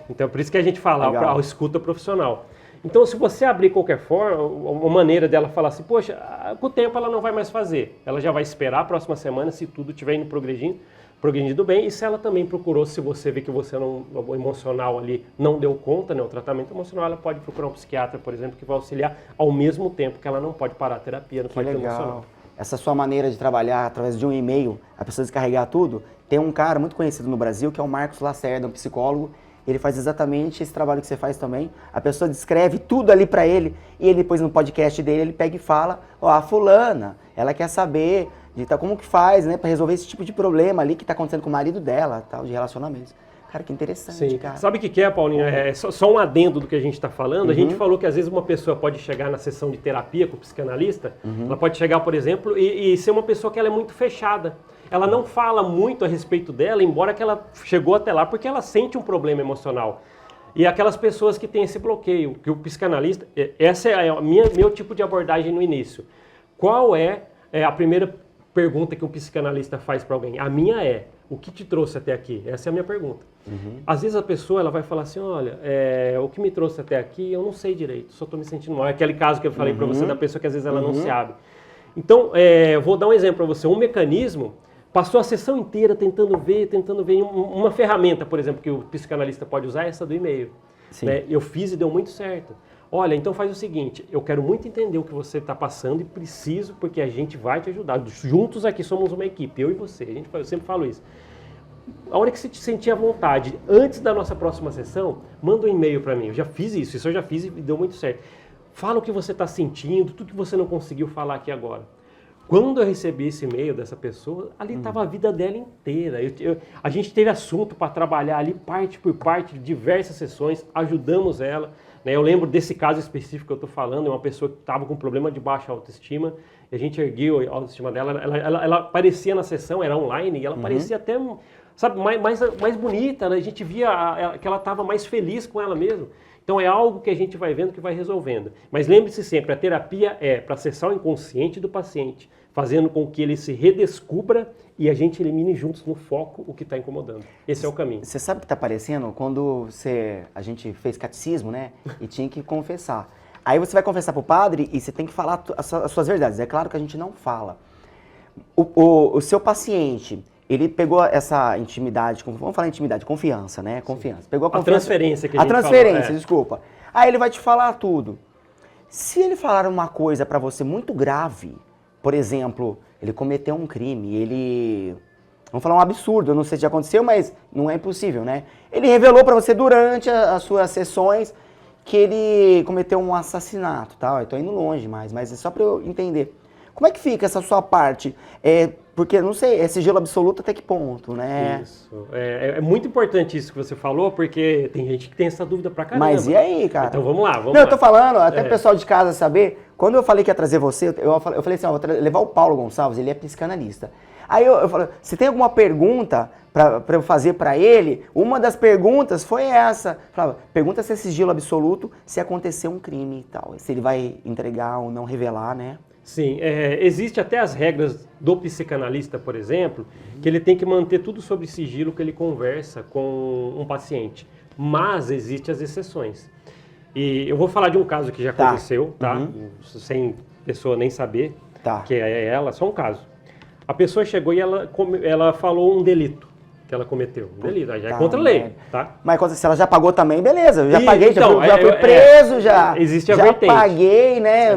Então, por isso que a gente fala, a escuta profissional. Então, se você abrir qualquer forma, uma maneira dela falar assim, poxa, com o tempo ela não vai mais fazer. Ela já vai esperar a próxima semana, se tudo estiver indo progredindo bem. E se ela também procurou, se você vê que você não, o emocional ali não deu conta, né, o tratamento emocional, ela pode procurar um psiquiatra, por exemplo, que vai auxiliar ao mesmo tempo que ela não pode parar a terapia no Que parte legal. emocional. Essa sua maneira de trabalhar através de um e-mail, a pessoa descarregar tudo, tem um cara muito conhecido no Brasil, que é o Marcos Lacerda, um psicólogo. Ele faz exatamente esse trabalho que você faz também. A pessoa descreve tudo ali pra ele e ele depois no podcast dele, ele pega e fala, ó, a fulana, ela quer saber de como que faz, né, pra resolver esse tipo de problema ali que tá acontecendo com o marido dela, tal, de relacionamentos. Cara, que interessante, Sim. cara. Sabe o que é, Paulinho? É só um adendo do que a gente está falando. A gente falou que às vezes uma pessoa pode chegar na sessão de terapia com o psicanalista, ela pode chegar, por exemplo, e ser uma pessoa que ela é muito fechada. Ela não fala muito a respeito dela, embora que ela chegou até lá porque ela sente um problema emocional. E aquelas pessoas que têm esse bloqueio, que o psicanalista... Essa é meu tipo de abordagem no início. Qual é a primeira pergunta que um psicanalista faz para alguém? A minha é, o que te trouxe até aqui? Essa é a minha pergunta. Às vezes a pessoa ela vai falar assim, olha, o que me trouxe até aqui eu não sei direito, só estou me sentindo mal. É aquele caso que eu falei para você da pessoa que às vezes ela não se abre. Então, vou dar um exemplo para você. Um mecanismo... Passou a sessão inteira tentando ver uma ferramenta, por exemplo, que o psicanalista pode usar, é essa do e-mail. Né? Eu fiz e deu muito certo. Olha, então faz o seguinte, eu quero muito entender o que você está passando e preciso, porque a gente vai te ajudar. Juntos aqui somos uma equipe, eu e você. Eu sempre falo isso. A hora que você te sentir à vontade, antes da nossa próxima sessão, manda um e-mail para mim. Eu já fiz isso eu já fiz e deu muito certo. Fala o que você está sentindo, tudo que você não conseguiu falar aqui agora. Quando eu recebi esse e-mail dessa pessoa, ali estava a vida dela inteira. A gente teve assunto para trabalhar ali, parte por parte, diversas sessões, ajudamos ela. Né? Eu lembro desse caso específico que eu estou falando, é uma pessoa que estava com problema de baixa autoestima, e a gente ergueu a autoestima dela. Ela aparecia na sessão, era online, e ela parecia até, sabe, mais bonita, né? A gente via que ela estava mais feliz com ela mesma. Então é algo que a gente vai vendo que vai resolvendo. Mas lembre-se sempre, a terapia é para acessar o inconsciente do paciente, fazendo com que ele se redescubra e a gente elimine juntos no foco o que está incomodando. Esse é o caminho. Você sabe o que está parecendo? Quando a gente fez catecismo, né? E tinha que confessar. Aí você vai confessar para o padre e você tem que falar as suas verdades. É claro que a gente não fala. O seu paciente... Ele pegou essa intimidade, vamos falar intimidade, confiança, né? Confiança. Pegou a confiança. A transferência que a gente transferência, falou, desculpa. Aí ele vai te falar tudo. Se ele falar uma coisa pra você muito grave, por exemplo, ele cometeu um crime, vamos falar um absurdo, eu não sei se já aconteceu, mas não é impossível, né? Ele revelou pra você durante as suas sessões que ele cometeu um assassinato, tá? Eu tô indo longe mais, mas é só pra eu entender. Como é que fica essa sua parte? Porque, não sei, é sigilo absoluto até que ponto, né? Isso. É muito importante isso que você falou, porque tem gente que tem essa dúvida pra caramba. Mas e aí, cara? Então vamos lá, eu tô falando, até o pessoal de casa saber, quando eu falei que ia trazer você, eu falei assim, ó, vou levar o Paulo Gonçalves, ele é psicanalista. Aí eu falei, você tem alguma pergunta pra eu fazer pra ele? Uma das perguntas foi essa. Falava, pergunta se é sigilo absoluto, se acontecer um crime e tal. Se ele vai entregar ou não revelar, né? Sim, existe até as regras do psicanalista, por exemplo, que ele tem que manter tudo sob sigilo que ele conversa com um paciente. Mas existem as exceções. E eu vou falar de um caso que já aconteceu, tá? Sem pessoa nem saber que é ela, só um caso. A pessoa chegou e ela falou um delito que ela cometeu. Um delito, já é contra a lei, tá? Mas se ela já pagou também, beleza. Eu já paguei, então, já fui preso, já. Existe a já vertente. Paguei, né?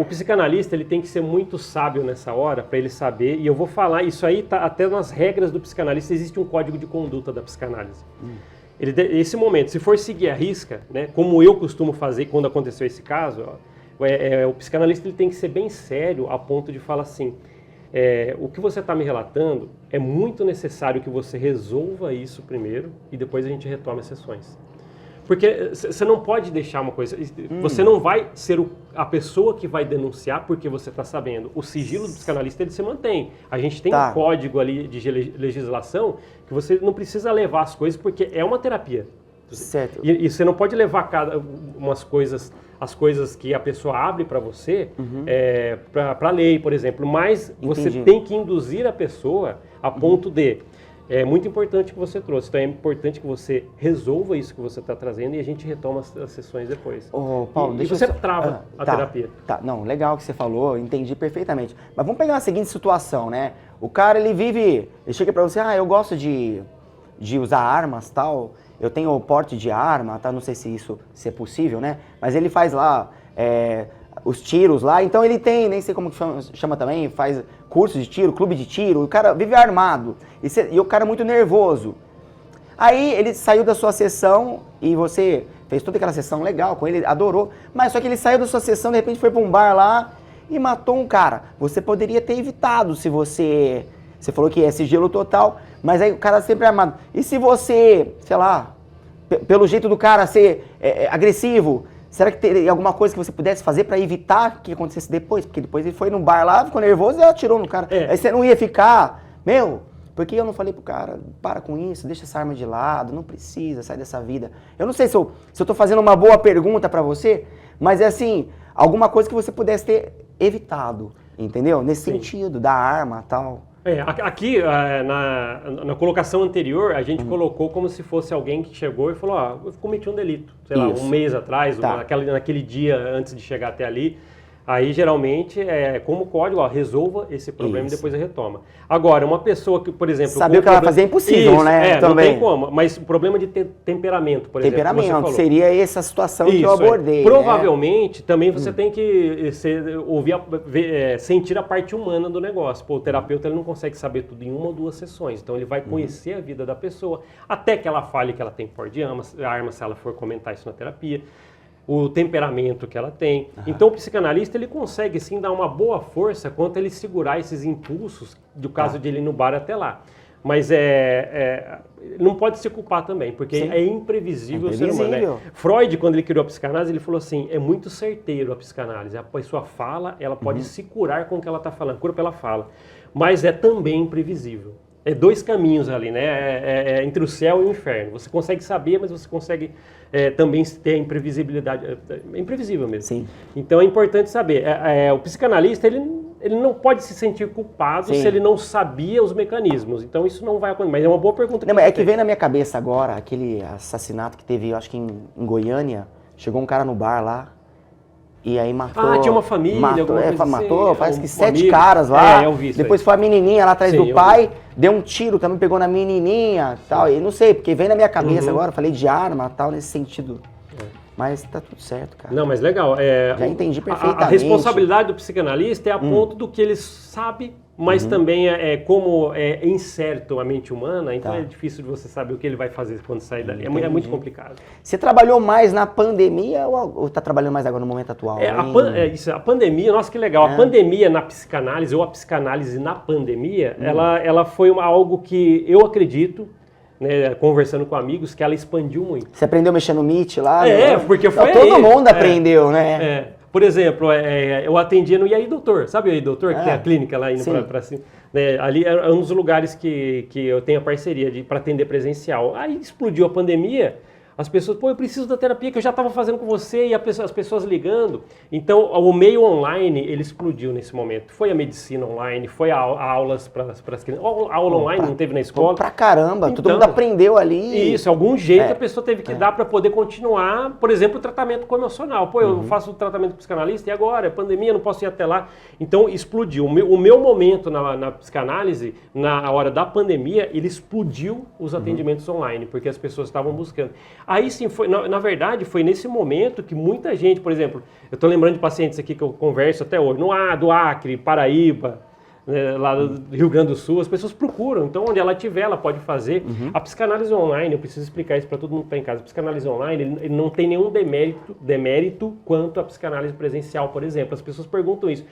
O psicanalista ele tem que ser muito sábio nessa hora para ele saber, e eu vou falar, isso aí tá até nas regras do psicanalista, existe um código de conduta da psicanálise. Esse momento, se for seguir a risca, né, como eu costumo fazer quando aconteceu esse caso, o psicanalista ele tem que ser bem sério a ponto de falar assim, o que você está me relatando é muito necessário que você resolva isso primeiro e depois a gente retome as sessões. Porque você não pode deixar uma coisa... Você não vai ser a pessoa que vai denunciar porque você está sabendo. O sigilo do psicanalista, ele se mantém. A gente tem um código ali de legislação que você não precisa levar as coisas porque é uma terapia. Certo. E você não pode levar as coisas que a pessoa abre para você para a lei, por exemplo. Mas você tem que induzir a pessoa a ponto de... É muito importante que você trouxe. Então é importante que você resolva isso que você está trazendo e a gente retoma as sessões depois. Ô, Paulo, e deixa você eu só... trava a terapia. Tá, não, legal que você falou, entendi perfeitamente. Mas vamos pegar a seguinte situação, né? O cara, ele chega pra você, eu gosto de usar armas, tal, eu tenho porte de arma, tá? Não sei se se é possível, né? Mas ele faz lá os tiros lá, então ele tem, nem sei como chama também, faz curso de tiro, clube de tiro, o cara vive armado, e o cara é muito nervoso. Aí ele saiu da sua sessão e você fez toda aquela sessão legal com ele, adorou, mas só que ele saiu da sua sessão, de repente foi pra um bar lá e matou um cara. Você poderia ter evitado se você falou que é sigilo total, mas aí o cara sempre é armado. E se você, sei lá, pelo jeito do cara ser agressivo, será que teria alguma coisa que você pudesse fazer para evitar que acontecesse depois? Porque depois ele foi no bar lá, ficou nervoso e atirou no cara. Aí você não ia ficar, por que eu não falei pro cara, para com isso, deixa essa arma de lado, não precisa, sai dessa vida. Eu não sei se eu tô fazendo uma boa pergunta para você, mas é assim, alguma coisa que você pudesse ter evitado, entendeu? Nesse sentido, da arma e tal. Aqui, na colocação anterior, a gente colocou como se fosse alguém que chegou e falou, eu cometi um delito, sei lá, um mês atrás, naquele dia antes de chegar até ali. Aí, geralmente, como código, resolva esse problema e depois retoma. Agora, uma pessoa que, por exemplo... Saber o que ela vai fazer é impossível, né? Não tem como. Mas o problema de temperamento, por exemplo. Temperamento, seria essa situação que eu abordei. Provavelmente, também você tem que sentir a parte humana do negócio. Pô, o terapeuta ele não consegue saber tudo em uma ou duas sessões. Então, ele vai conhecer a vida da pessoa, até que ela fale que ela tem porte de arma, se ela for comentar isso na terapia. O temperamento que ela tem. Então o psicanalista ele consegue sim dar uma boa força quanto ele segurar esses impulsos do caso de ele ir no bar até lá. Mas não pode se culpar também, porque é imprevisível o ser humano. Né? Freud, quando ele criou a psicanálise, ele falou assim, é muito certeiro a psicanálise. A pessoa fala, ela pode se curar com o que ela está falando, cura pela fala. Mas é também imprevisível. É dois caminhos ali, né? Entre o céu e o inferno. Você consegue saber, mas você consegue também ter a imprevisibilidade. É imprevisível mesmo. Sim. Então é importante saber. O psicanalista, ele não pode se sentir culpado se ele não sabia os mecanismos. Então isso não vai acontecer. Mas é uma boa pergunta. Que vem na minha cabeça agora, aquele assassinato que teve, eu acho que em Goiânia. Chegou um cara no bar lá. E aí matou... tinha uma família, matou, parece que 7 caras lá. Eu vi isso depois foi a menininha lá atrás do pai, deu um tiro, também pegou na menininha e tal. E não sei, porque vem na minha cabeça agora, falei de arma e tal, nesse sentido. Mas tá tudo certo, cara. Não, mas legal. Já entendi perfeitamente. A responsabilidade do psicanalista é a ponto do que ele sabe, mas também como é incerto a mente humana, então é difícil de você saber o que ele vai fazer quando sair dali. É muito complicado. Você trabalhou mais na pandemia ou tá trabalhando mais agora no momento atual? A pandemia, nossa, que legal. A pandemia na psicanálise, ou a psicanálise na pandemia, ela foi algo que eu acredito, né, conversando com amigos, que ela expandiu muito. Você aprendeu a mexer no Meet lá? Porque foi todo mundo aprendeu, né? Por exemplo, eu atendia no E aí Doutor, sabe o E aí Doutor, que tem a clínica lá indo para cima? Né, ali é um dos lugares que eu tenho a parceria para atender presencial. Aí explodiu a pandemia, as pessoas, eu preciso da terapia que eu já estava fazendo com você, e as pessoas ligando. Então, o meio online, ele explodiu nesse momento. Foi a medicina online, foi aulas para as crianças. A aula online não teve na escola. Pra caramba, todo mundo aprendeu ali. Isso, algum jeito a pessoa teve que dar para poder continuar, por exemplo, o tratamento emocional. Eu faço o tratamento psicanalista e agora, é pandemia, não posso ir até lá. Então, explodiu. O meu momento na psicanálise, na hora da pandemia, ele explodiu os atendimentos online, porque as pessoas estavam buscando. Aí sim, na verdade, foi nesse momento que muita gente, por exemplo, eu estou lembrando de pacientes aqui que eu converso até hoje, do Acre, Paraíba, né, lá do Rio Grande do Sul, as pessoas procuram. Então, onde ela estiver, ela pode fazer. A psicanálise online, eu preciso explicar isso para todo mundo que está em casa. A psicanálise online, ele não tem nenhum demérito quanto a psicanálise presencial, por exemplo. As pessoas perguntam isso.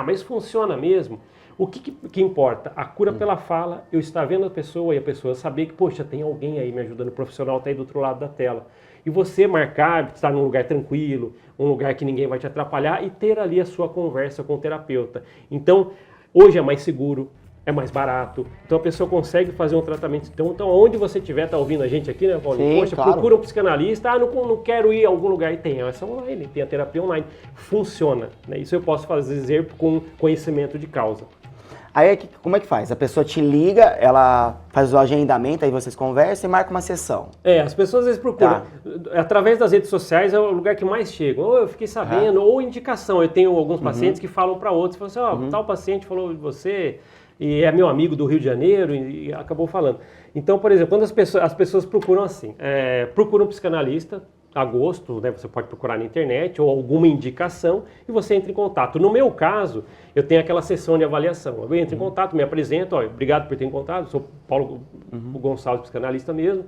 Mas funciona mesmo? O que importa? A cura pela fala, eu estar vendo a pessoa e a pessoa saber que, poxa, tem alguém aí me ajudando, o profissional está aí do outro lado da tela. E você marcar, estar num lugar tranquilo, um lugar que ninguém vai te atrapalhar e ter ali a sua conversa com o terapeuta. Então, hoje é mais seguro, é mais barato, então a pessoa consegue fazer um tratamento. Então onde você estiver, tá ouvindo a gente aqui, né, Paulinho? Poxa, claro. Procura um psicanalista, não quero ir a algum lugar, e tem essa online, tem a terapia online, funciona, né? Isso eu posso dizer com conhecimento de causa. Aí, como é que faz? A pessoa te liga, ela faz o agendamento, aí vocês conversam e marca uma sessão. As pessoas às vezes procuram. Através das redes sociais é o lugar que mais chegam. Ou eu fiquei sabendo, ou indicação. Eu tenho alguns pacientes que falam para outros, falam assim, tal paciente falou de você, e é meu amigo do Rio de Janeiro, e acabou falando. Então, por exemplo, quando as pessoas procuram assim, procuram um psicanalista, a gosto, né? Você pode procurar na internet ou alguma indicação e você entra em contato. No meu caso, eu tenho aquela sessão de avaliação. Eu entro em contato, me apresento, obrigado por ter encontrado, sou Paulo Gonçalves, psicanalista mesmo.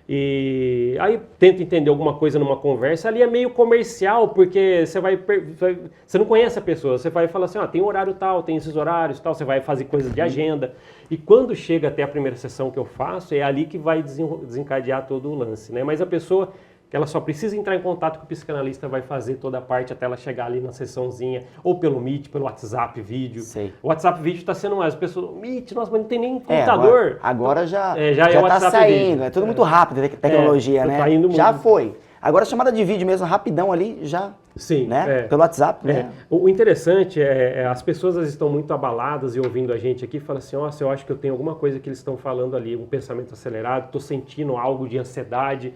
E aí tento entender alguma coisa numa conversa. Ali é meio comercial, porque você não conhece a pessoa. Você vai falar assim, tem horário tal, tem esses horários tal, você vai fazer coisas de agenda. E quando chega até a primeira sessão que eu faço, é ali que vai desencadear todo o lance, né? Mas a pessoa, ela só precisa entrar em contato com o psicanalista, vai fazer toda a parte até ela chegar ali na sessãozinha, ou pelo Meet, pelo WhatsApp vídeo. Sei. O WhatsApp vídeo está sendo mais, as pessoas, Meet, nossa, mas não tem nem computador. Agora já é o tá WhatsApp saindo, vídeo. é tudo muito rápido, tecnologia, né? Tá indo muito. Já foi. Agora a chamada de vídeo mesmo, rapidão ali, já, Sim, né? Pelo WhatsApp, né? O interessante as pessoas estão muito abaladas e ouvindo a gente aqui, falam assim, nossa, eu acho que eu tenho alguma coisa que eles estão falando ali, um pensamento acelerado, estou sentindo algo de ansiedade.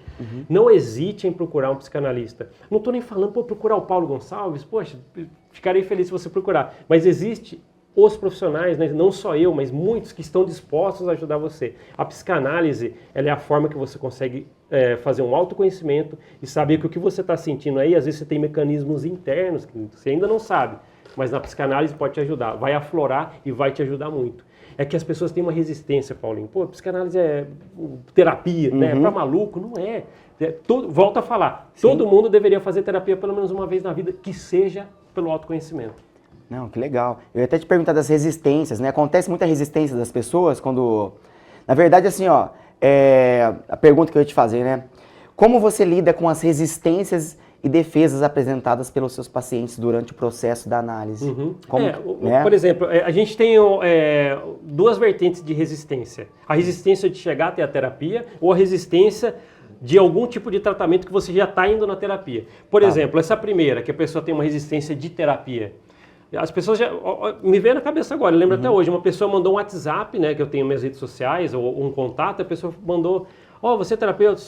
Não hesite em procurar um psicanalista. Não estou nem falando, procurar o Paulo Gonçalves, poxa, ficarei feliz se você procurar. Mas existe os profissionais, né? Não só eu, mas muitos que estão dispostos a ajudar você. A psicanálise, ela é a forma que você consegue fazer um autoconhecimento e saber que o que você está sentindo aí, às vezes você tem mecanismos internos que você ainda não sabe, mas na psicanálise pode te ajudar, vai aflorar e vai te ajudar muito. É que as pessoas têm uma resistência, Paulinho. Pô, psicanálise é terapia, né? É pra maluco? Não é. Volta a falar, todo mundo deveria fazer terapia pelo menos uma vez na vida, que seja pelo autoconhecimento. Não, que legal. Eu ia até te perguntar das resistências, né? Acontece muita resistência das pessoas quando... Na verdade, assim, a pergunta que eu ia te fazer, né? Como você lida com as resistências e defesas apresentadas pelos seus pacientes durante o processo da análise? Né? Por exemplo, a gente tem duas vertentes de resistência. A resistência de chegar até a terapia ou a resistência de algum tipo de tratamento que você já está indo na terapia. Por exemplo, essa primeira, que a pessoa tem uma resistência de terapia. As pessoas já... Me veio na cabeça agora, eu lembro até hoje, uma pessoa mandou um WhatsApp, né, que eu tenho nas minhas redes sociais, ou um contato, a pessoa mandou, você é terapeuta,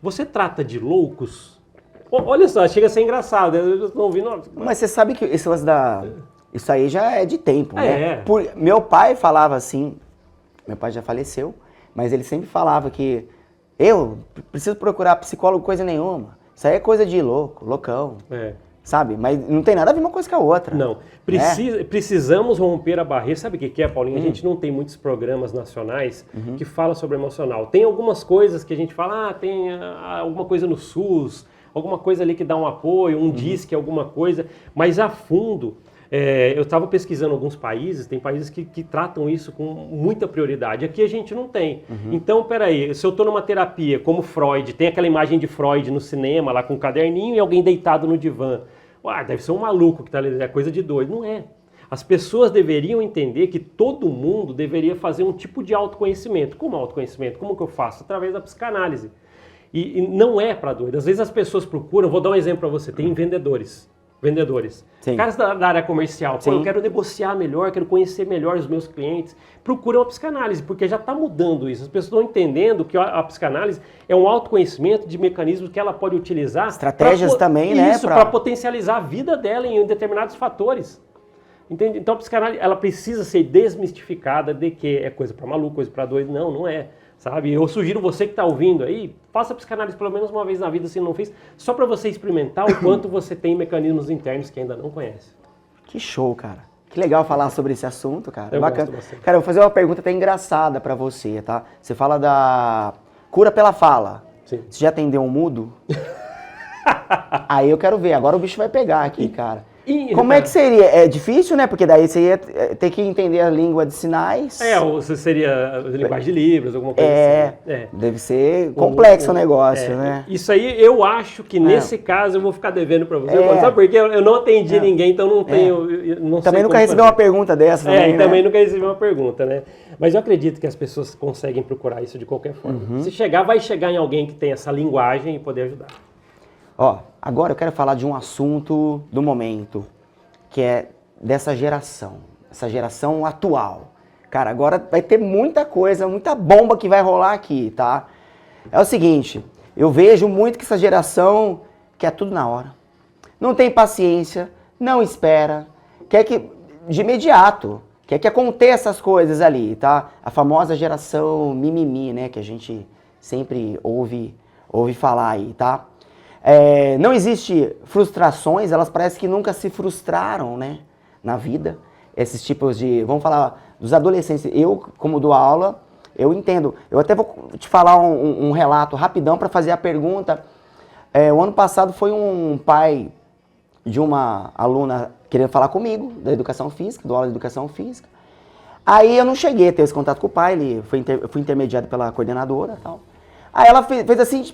você trata de loucos? Olha só, chega a ser engraçado, eu não ouvi, não. Mas você sabe que isso aí já é de tempo, né? É. Meu pai falava assim, meu pai já faleceu, mas ele sempre falava que eu preciso procurar psicólogo coisa nenhuma, isso aí é coisa de loucão. Sabe? Mas não tem nada a ver uma coisa com a outra. Não. Precisamos romper a barreira. Sabe o que é, Paulinho? A gente não tem muitos programas nacionais que falam sobre emocional. Tem algumas coisas que a gente fala, tem alguma coisa no SUS, alguma coisa ali que dá um apoio, um DISC, alguma coisa, mas a fundo, eu estava pesquisando alguns países, tem países que tratam isso com muita prioridade. Aqui a gente não tem. Então, peraí, se eu estou numa terapia como Freud, tem aquela imagem de Freud no cinema, lá com um caderninho e alguém deitado no divã. Deve ser um maluco que está ali, é coisa de doido. Não é. As pessoas deveriam entender que todo mundo deveria fazer um tipo de autoconhecimento. Como autoconhecimento? Como que eu faço? Através da psicanálise. E não é para doido. Às vezes as pessoas procuram, vou dar um exemplo para você, tem vendedores. Sim. Caras da área comercial, eu quero negociar melhor, quero conhecer melhor os meus clientes, procuram a psicanálise, porque já está mudando isso. As pessoas estão entendendo que a psicanálise é um autoconhecimento de mecanismos que ela pode utilizar. Estratégias também, né? Isso, para potencializar a vida dela em determinados fatores. Entende? Então a psicanálise, ela precisa ser desmistificada de que é coisa para maluco, coisa para doido. Não é. Sabe? Eu sugiro você que está ouvindo aí, faça psicanálise pelo menos uma vez na vida, se não fez, só para você experimentar o quanto você tem mecanismos internos que ainda não conhece. Que show, cara. Que legal falar sobre esse assunto, cara. Eu bacana. gosto bastante. Cara, eu vou fazer uma pergunta até engraçada para você, tá? Você fala da cura pela fala. Sim. Você já atendeu um mudo? Aí eu quero ver. Agora o bicho vai pegar aqui, cara. Como é que seria? É difícil, né? Porque daí você ia ter que entender a língua de sinais. Ou seria linguagem de Libras, alguma coisa assim. Deve ser complexo o negócio, né? Isso aí, eu acho que nesse caso eu vou ficar devendo para você. Sabe por quê? Eu não atendi ninguém, então não tenho... Não também sei nunca recebi uma pergunta dessa. Também, e também nunca recebi uma pergunta, né? Mas eu acredito que as pessoas conseguem procurar isso de qualquer forma. Se chegar, vai chegar em alguém que tem essa linguagem e poder ajudar. Agora eu quero falar de um assunto do momento, que é dessa geração, essa geração atual. Cara, agora vai ter muita coisa, muita bomba que vai rolar aqui, tá? É o seguinte, eu vejo muito que essa geração quer tudo na hora. Não tem paciência, não espera, quer que de imediato, quer que aconteça as coisas ali, tá? A famosa geração mimimi, né, que a gente sempre ouve falar aí, tá? Não existe frustrações, elas parecem que nunca se frustraram, né, na vida. Esses tipos de, vamos falar dos adolescentes, eu como dou aula, eu entendo. Eu até vou te falar um relato rapidão para fazer a pergunta. O ano passado foi um pai de uma aluna querendo falar comigo, da educação física, do aula de educação física. Aí eu não cheguei a ter esse contato com o pai, eu fui intermediado pela coordenadora e tal. Aí ela fez assim,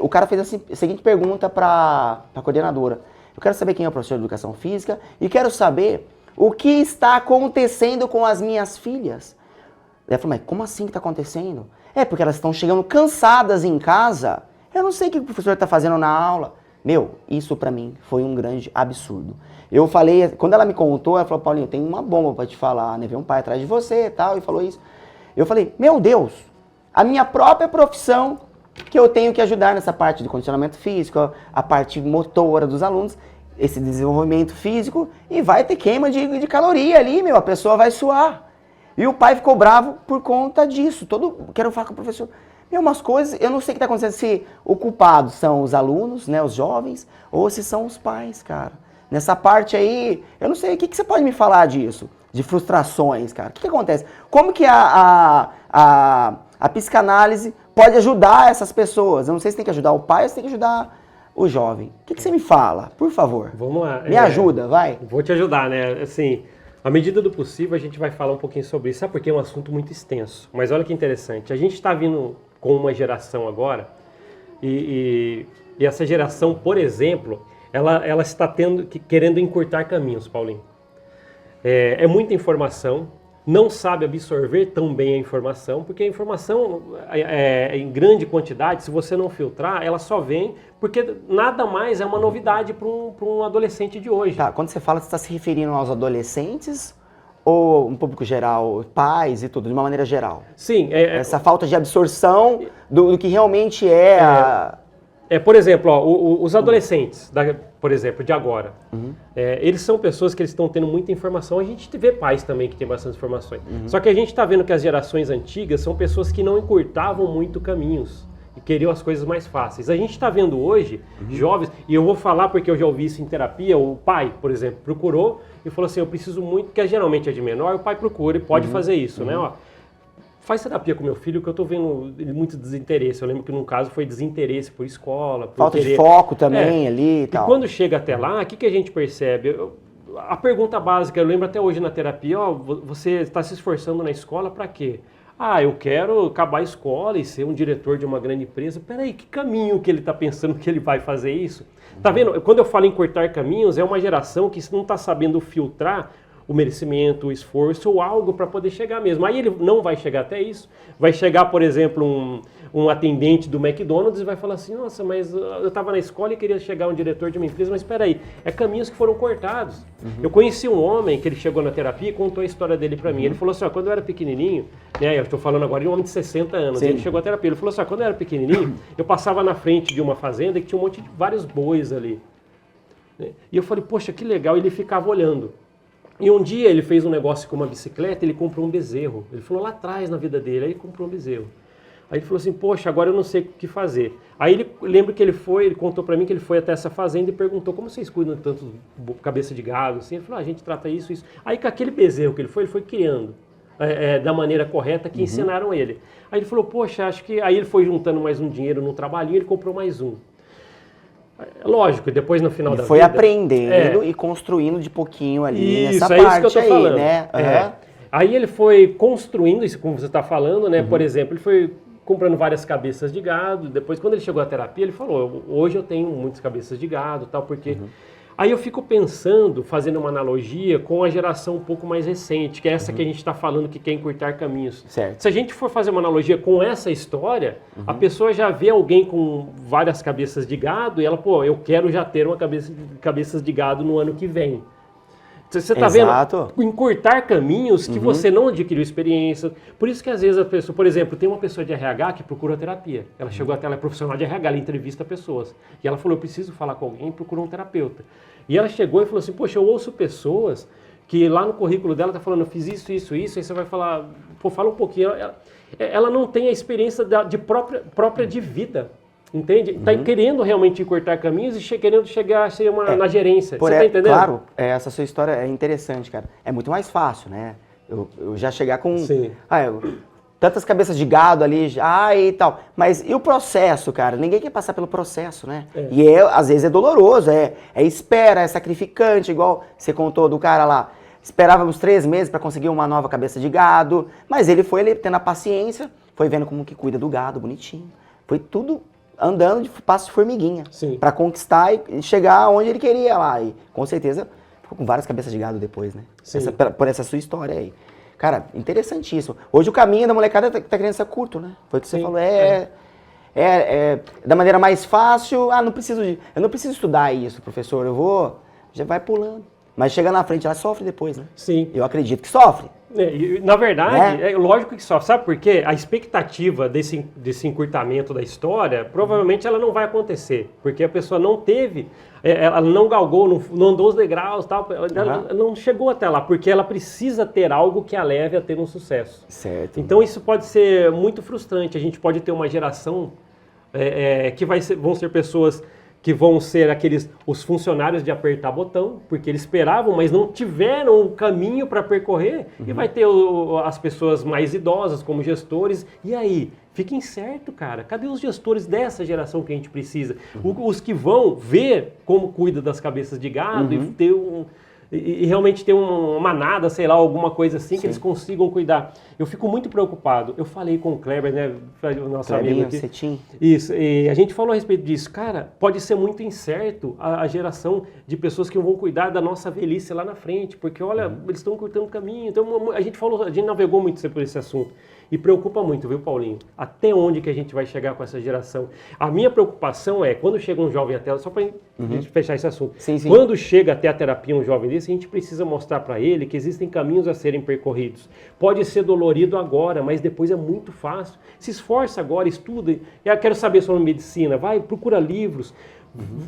o cara fez a seguinte pergunta para a coordenadora. Eu quero saber quem é o professor de educação física e quero saber o que está acontecendo com as minhas filhas. Ela falou, mas como assim que está acontecendo? Porque elas estão chegando cansadas em casa. Eu não sei o que o professor está fazendo na aula. Meu, isso pra mim foi um grande absurdo. Eu falei, quando ela me contou, ela falou, Paulinho, tem uma bomba pra te falar, né? Veio um pai atrás de você e tal, e falou isso. Eu falei, meu Deus, a minha própria profissão, que eu tenho que ajudar nessa parte de condicionamento físico, a parte motora dos alunos, esse desenvolvimento físico, e vai ter queima de caloria ali, meu, a pessoa vai suar. E o pai ficou bravo por conta disso. Quero falar com o professor. Meu, umas coisas, eu não sei o que está acontecendo, se o culpado são os alunos, né, os jovens, ou se são os pais, cara. Nessa parte aí, eu não sei, o que você pode me falar disso? De frustrações, cara. O que acontece? Como que a psicanálise pode ajudar essas pessoas? Eu não sei se tem que ajudar o pai ou se tem que ajudar o jovem. O que você me fala, por favor? Vamos lá. Me ajuda, vai. Vou te ajudar, né? Assim, à medida do possível, a gente vai falar um pouquinho sobre isso. Sabe por quê? É um assunto muito extenso. Mas olha que interessante. A gente está vindo com uma geração agora, e essa geração, por exemplo, ela está querendo encurtar caminhos, Paulinho. É muita informação, não sabe absorver tão bem a informação, porque a informação em grande quantidade, se você não filtrar, ela só vem porque nada mais é uma novidade para um adolescente de hoje. Tá, quando você fala, você está se referindo aos adolescentes ou um público geral, pais e tudo, de uma maneira geral? Sim. Essa falta de absorção do que realmente por exemplo, os adolescentes, por exemplo, de agora, eles são pessoas que eles estão tendo muita informação. A gente vê pais também que tem bastante informações. Só que a gente está vendo que as gerações antigas são pessoas que não encurtavam muito caminhos e queriam as coisas mais fáceis. A gente está vendo hoje jovens, e eu vou falar porque eu já ouvi isso em terapia, o pai, por exemplo, procurou e falou assim, eu preciso muito, que geralmente é de menor, o pai procura e pode fazer isso, né? Ó, faz terapia com meu filho, que eu tô vendo muito desinteresse. Eu lembro que num caso foi desinteresse por escola. Por falta de foco também ali e tal. E quando chega até lá, o que a gente percebe? A pergunta básica, eu lembro até hoje na terapia, você está se esforçando na escola para quê? Eu quero acabar a escola e ser um diretor de uma grande empresa. Peraí, que caminho que ele está pensando que ele vai fazer isso? Tá vendo? Quando eu falo em cortar caminhos, é uma geração que não está sabendo filtrar o merecimento, o esforço ou algo para poder chegar mesmo. Aí ele não vai chegar até isso. Vai chegar, por exemplo, um atendente do McDonald's e vai falar assim, nossa, mas eu estava na escola e queria chegar um diretor de uma empresa, mas espera aí, caminhos que foram cortados. Eu conheci um homem que ele chegou na terapia e contou a história dele para mim. Ele falou assim, quando eu era pequenininho, né, eu estou falando agora de um homem de 60 anos, ele chegou à terapia, ele falou assim, quando eu era pequenininho, eu passava na frente de uma fazenda que tinha um monte de vários bois ali. E eu falei, poxa, que legal, e ele ficava olhando. E um dia ele fez um negócio com uma bicicleta, ele comprou um bezerro. Ele falou lá atrás na vida dele, aí ele comprou um bezerro. Aí ele falou assim, poxa, agora eu não sei o que fazer. Aí ele lembra que ele contou pra mim que ele foi até essa fazenda e perguntou, como vocês cuidam de tanto cabeça de gado? Assim? Ele falou, a gente trata isso. Aí com aquele bezerro que ele foi criando da maneira correta que ensinaram ele. Aí ele falou, poxa, acho que... Aí ele foi juntando mais um dinheiro no trabalhinho, ele comprou mais um. Lógico, depois no final da vida... Foi aprendendo e construindo de pouquinho ali nessa parte isso que eu tô falando. Né? Aí ele foi construindo isso, como você está falando, né? Por exemplo, ele foi comprando várias cabeças de gado. Depois, quando ele chegou à terapia, ele falou, hoje eu tenho muitas cabeças de gado, tal, porque... Aí eu fico pensando, fazendo uma analogia com a geração um pouco mais recente, que é essa que a gente está falando que quer encurtar caminhos. Certo. Se a gente for fazer uma analogia com essa história, a pessoa já vê alguém com várias cabeças de gado e ela, eu quero já ter uma cabeças de gado no ano que vem. Você está vendo? Encurtar caminhos que você não adquiriu experiência. Por isso que às vezes a pessoa, por exemplo, tem uma pessoa de RH que procura terapia. Ela chegou até, ela é profissional de RH, ela entrevista pessoas. E ela falou, eu preciso falar com alguém, procura um terapeuta. E ela chegou e falou assim, poxa, eu ouço pessoas que lá no currículo dela tá falando, eu fiz isso, isso, isso, aí você vai falar, pô, fala um pouquinho. Ela não tem a experiência própria de vida. Entende? Está querendo realmente encurtar caminhos e querendo chegar a ser na gerência. Você está entendendo? Claro, essa sua história é interessante, cara. É muito mais fácil, né? Eu já chegar com tantas cabeças de gado ali, e tal. Mas e o processo, cara? Ninguém quer passar pelo processo, né? E às vezes é doloroso, é espera, é sacrificante, igual você contou do cara lá. Esperava uns 3 meses para conseguir uma nova cabeça de gado, mas ele foi tendo a paciência, foi vendo como que cuida do gado, bonitinho. Foi tudo andando de passo de formiguinha para conquistar e chegar onde ele queria lá. E com certeza ficou com várias cabeças de gado depois, né? Por essa sua história aí. Cara, interessantíssimo. Hoje o caminho da molecada tá querendo ser curto, né? Foi o que você falou. Da maneira mais fácil. Eu não preciso estudar isso, professor. Já vai pulando. Mas chega na frente, ela sofre depois, né? Sim. Eu acredito que sofre. Na verdade, é lógico que sofre. Sabe por quê? A expectativa desse encurtamento da história, provavelmente ela não vai acontecer. Porque a pessoa não teve, ela não galgou, não andou os degraus, tal, ela não chegou até lá. Porque ela precisa ter algo que a leve a ter um sucesso. Certo. Então isso pode ser muito frustrante. A gente pode ter uma geração que vão ser pessoas que vão ser os funcionários de apertar botão, porque eles esperavam, mas não tiveram o caminho para percorrer, e vai ter as pessoas mais idosas, como gestores, e aí? Fica incerto, cara. Cadê os gestores dessa geração que a gente precisa? Os que vão ver como cuida das cabeças de gado e ter e realmente ter uma manada, sei lá, alguma coisa assim, que eles consigam cuidar. Eu fico muito preocupado. Eu falei com o Kleber, né, o nosso amigo aqui. Cetim. Isso, e a gente falou a respeito disso. Cara, pode ser muito incerto a geração de pessoas que vão cuidar da nossa velhice lá na frente, porque, olha, eles estão cortando caminho. Então, a gente navegou muito por esse assunto. E preocupa muito, viu, Paulinho? Até onde que a gente vai chegar com essa geração? A minha preocupação é, quando chega um jovem até, só para fechar esse assunto, quando chega até a terapia um jovem desse, a gente precisa mostrar para ele que existem caminhos a serem percorridos. Pode ser dolorido agora, mas depois é muito fácil. Se esforça agora, estuda. Eu quero saber sobre medicina, vai, procura livros,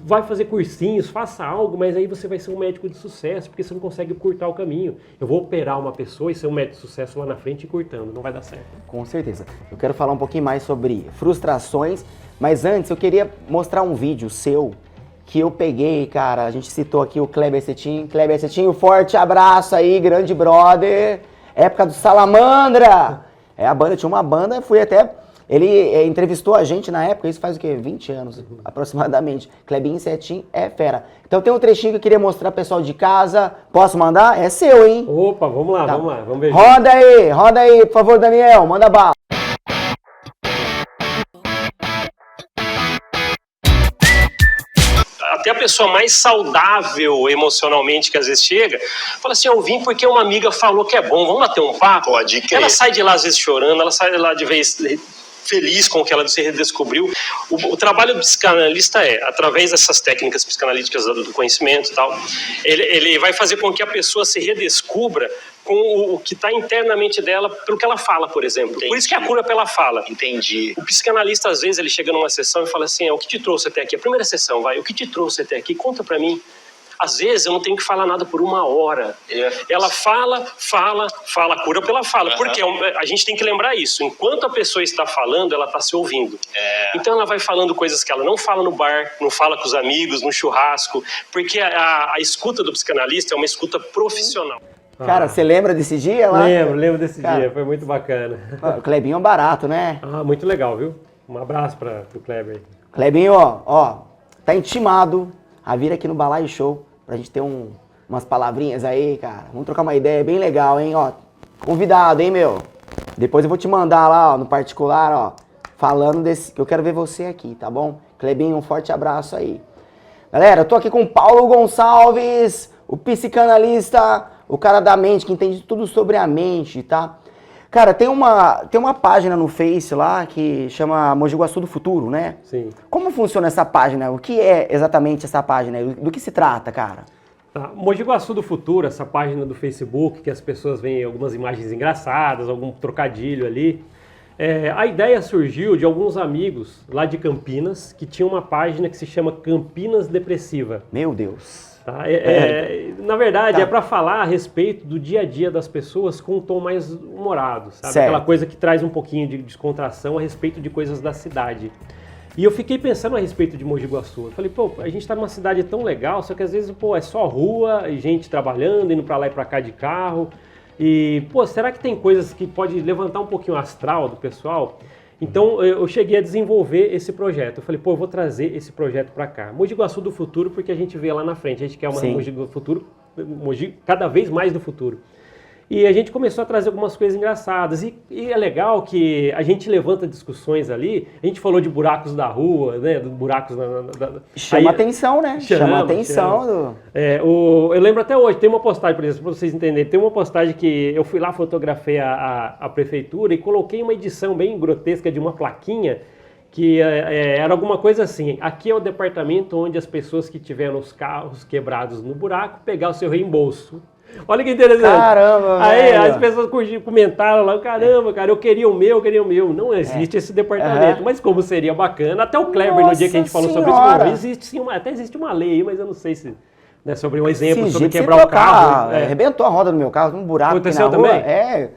vai fazer cursinhos, faça algo, mas aí você vai ser um médico de sucesso, porque você não consegue curtar o caminho. Eu vou operar uma pessoa e ser um médico de sucesso lá na frente e curtando, não vai dar certo. Com certeza. Eu quero falar um pouquinho mais sobre frustrações, mas antes eu queria mostrar um vídeo seu que eu peguei, cara. A gente citou aqui o Kleber Cetim. Kleber Cetim, um forte abraço aí, grande brother. Época do Salamandra. A banda, tinha uma banda, fui até... Ele entrevistou a gente na época, isso faz o quê? 20 anos, aproximadamente. Klebinho Cetim é fera. Então tem um trechinho que eu queria mostrar pro pessoal de casa. Posso mandar? É seu, hein? Opa, vamos lá, vamos ver. Roda aí, por favor, Daniel, manda bala. Até a pessoa mais saudável emocionalmente que às vezes chega, fala assim, eu vim porque uma amiga falou que é bom, vamos bater um papo? Pode crer. Ela sai de lá às vezes chorando, ela sai de lá de vez feliz com o que ela se redescobriu. O trabalho do psicanalista através dessas técnicas psicanalíticas do conhecimento e tal, ele vai fazer com que a pessoa se redescubra com o que está internamente dela, pelo que ela fala, por exemplo. Entendi. Por isso que a cura pela fala. Entendi. O psicanalista, às vezes, ele chega numa sessão e fala assim, o que te trouxe até aqui? A primeira sessão, o que te trouxe até aqui? Conta pra mim. Às vezes, eu não tenho que falar nada por 1 hora. Ela fala, cura pela fala. Porque a gente tem que lembrar isso. Enquanto a pessoa está falando, ela está se ouvindo. Então, ela vai falando coisas que ela não fala no bar, não fala com os amigos, no churrasco. Porque a escuta do psicanalista é uma escuta profissional. Cara, você lembra desse dia lá? Lembro desse dia, foi muito bacana. O Klebinho é um barato, né? Muito legal, viu? Um abraço pro Kleber. Klebinho, ó, tá intimado a vir aqui no Balaio Show pra gente ter umas palavrinhas aí, cara. Vamos trocar uma ideia bem legal, hein, ó. Convidado, hein, meu? Depois eu vou te mandar lá, ó, no particular, ó, falando desse, que eu quero ver você aqui, tá bom? Klebinho, um forte abraço aí. Galera, eu tô aqui com o Paulo Gonçalves, o psicanalista, o cara da mente, que entende tudo sobre a mente, tá? Cara, tem uma página no Face lá que chama Mogi Guaçu do Futuro, né? Sim. Como funciona essa página? O que é exatamente essa página? Do que se trata, cara? Tá. Mogi Guaçu do Futuro, essa página do Facebook, que as pessoas veem algumas imagens engraçadas, algum trocadilho ali. A ideia surgiu de alguns amigos lá de Campinas, que tinham uma página que se chama Campinas Depressiva. Meu Deus. Tá? Na verdade, é para falar a respeito do dia a dia das pessoas com um tom mais humorado, sabe? Certo. Aquela coisa que traz um pouquinho de descontração a respeito de coisas da cidade. E eu fiquei pensando a respeito de Mogi Guaçu. Eu falei, pô, a gente tá numa cidade tão legal, só que às vezes, pô, é só rua e gente trabalhando, indo pra lá e pra cá de carro. E, pô, será que tem coisas que pode levantar um pouquinho o astral do pessoal? Então, eu cheguei a desenvolver esse projeto. Eu falei, pô, eu vou trazer esse projeto pra cá. Mogi Guaçu do Futuro, porque a gente vê lá na frente. A gente quer uma Mogi do Futuro, Mogi cada vez mais do futuro. E a gente começou a trazer algumas coisas engraçadas. E é legal que a gente levanta discussões ali. A gente falou de buracos da rua, né? Buracos Chama atenção, né? Chama atenção. Eu lembro até hoje, tem uma postagem, por exemplo, para vocês entenderem, tem uma postagem que eu fui lá, fotografei a prefeitura e coloquei uma edição bem grotesca de uma plaquinha que era alguma coisa assim: aqui é o departamento onde as pessoas que tiveram os carros quebrados no buraco pegar o seu reembolso. Olha que interessante. Caramba, aí velho. as pessoas comentaram lá, caramba, cara, eu queria o meu. Não existe esse departamento, mas como seria bacana, até o Kleber, no dia que a gente falou sobre isso, falou, existe sim, até existe uma lei aí, mas eu não sei se, né, sobre um exemplo, sobre quebrar o carro. Arrebentou a roda do meu carro, um buraco aqui na rua. Também? É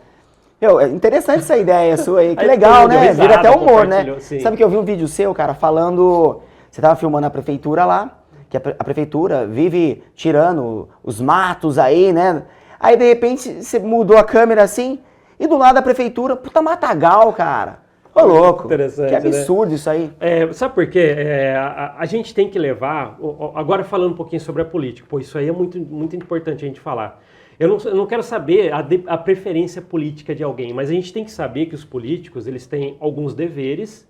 interessante essa ideia sua aí, que legal, né? Vira até humor, né? Sim. Sabe que eu vi um vídeo seu, cara, falando, você tava filmando a prefeitura lá, que a prefeitura vive tirando os matos aí, né? Aí, de repente, você mudou a câmera assim, e do lado da prefeitura, puta matagal, cara. Ô, louco, interessante, que absurdo, né? Isso aí. Sabe por quê? A gente tem que levar, agora falando um pouquinho sobre a política, pô, isso aí é muito, muito importante a gente falar. Eu não quero saber a preferência política de alguém, mas a gente tem que saber que os políticos, eles têm alguns deveres,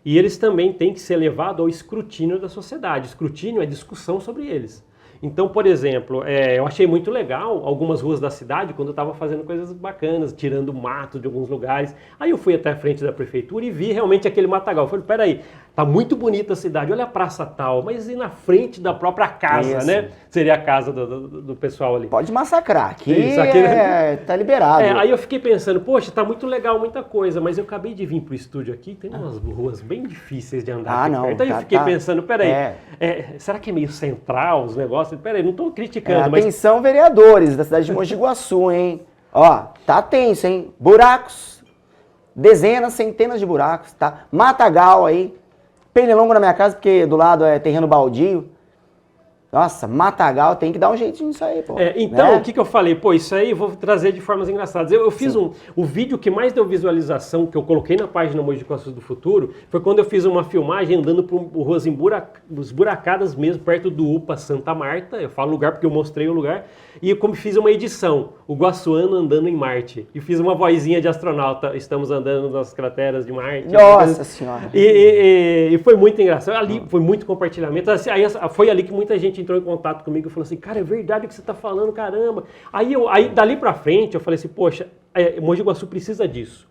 e eles também têm que ser levados ao escrutínio da sociedade. Escrutínio é discussão sobre eles. Então, por exemplo, eu achei muito legal algumas ruas da cidade, quando eu estava fazendo coisas bacanas, tirando mato de alguns lugares. Aí eu fui até a frente da prefeitura e vi realmente aquele matagal. Eu falei, peraí, tá muito bonita a cidade, olha a praça tal, mas e na frente da própria casa, né? Seria a casa do pessoal ali. Pode massacrar, aqui tá liberado. Aí eu fiquei pensando, poxa, tá muito legal, muita coisa, mas eu acabei de vir pro estúdio aqui, tem umas ruas bem difíceis de andar aqui perto. Aí eu fiquei pensando, peraí, será que é meio central os negócios? Peraí, não tô criticando, mas... Atenção, vereadores da cidade de Mogi Guaçu, hein? Ó, tá tenso, hein? Buracos, dezenas, centenas de buracos, tá? Matagal aí, pernilongo na minha casa, porque do lado é terreno baldio. Nossa, matagal, tem que dar um jeitinho nisso aí, pô. Então, né? O que eu falei? Pô, isso aí eu vou trazer de formas engraçadas. Eu fiz o vídeo que mais deu visualização, que eu coloquei na página Mogi Guaçu do Futuro, foi quando eu fiz uma filmagem andando por ruas esburacadas mesmo, perto do UPA Santa Marta. Eu falo lugar porque eu mostrei o lugar. E como fiz uma edição, o Guaçuano andando em Marte. E fiz uma vozinha de astronauta, estamos andando nas crateras de Marte. Nossa Senhora! E foi muito engraçado. Ali foi muito compartilhamento. Aí foi ali que muita gente entrou em contato comigo e falou assim, cara, é verdade o que você está falando, caramba. Aí dali pra frente eu falei assim, poxa, Mogi Guaçu precisa disso.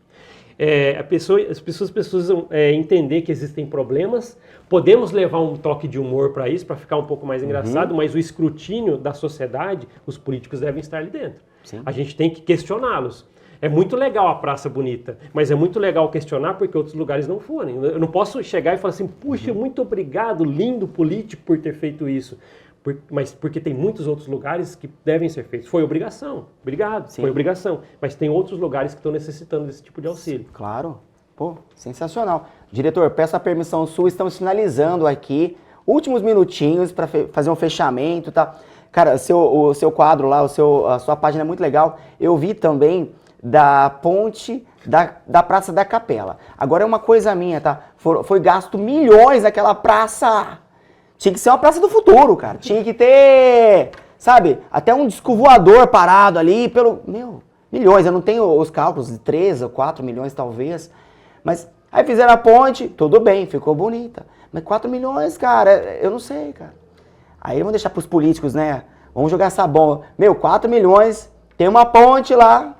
As pessoas precisam entender que existem problemas, podemos levar um toque de humor para isso, para ficar um pouco mais engraçado, mas o escrutínio da sociedade, os políticos devem estar ali dentro. Sim. A gente tem que questioná-los. É muito legal a praça bonita, mas é muito legal questionar porque outros lugares não forem. Eu não posso chegar e falar assim, puxa, muito obrigado, lindo político, por ter feito isso. Mas porque tem muitos outros lugares que devem ser feitos. Foi obrigação, obrigado, sim. Foi obrigação. Mas tem outros lugares que estão necessitando desse tipo de auxílio. Claro, pô, sensacional. Diretor, peço a permissão sua, estamos finalizando aqui. Últimos minutinhos para fazer um fechamento, tá? Cara, o seu quadro lá, a sua página é muito legal. Eu vi também da ponte da Praça da Capela. Agora é uma coisa minha, tá? Foi gasto milhões naquela praça. Tinha que ser uma praça do futuro, cara. Tinha que ter, sabe, até um disco voador parado ali milhões. Eu não tenho os cálculos de 3 ou 4 milhões talvez. Mas aí fizeram a ponte, tudo bem, ficou bonita. Mas 4 milhões, cara, eu não sei, cara. Aí vamos deixar pros políticos, né? Vamos jogar essa bomba. 4 milhões, tem uma ponte lá.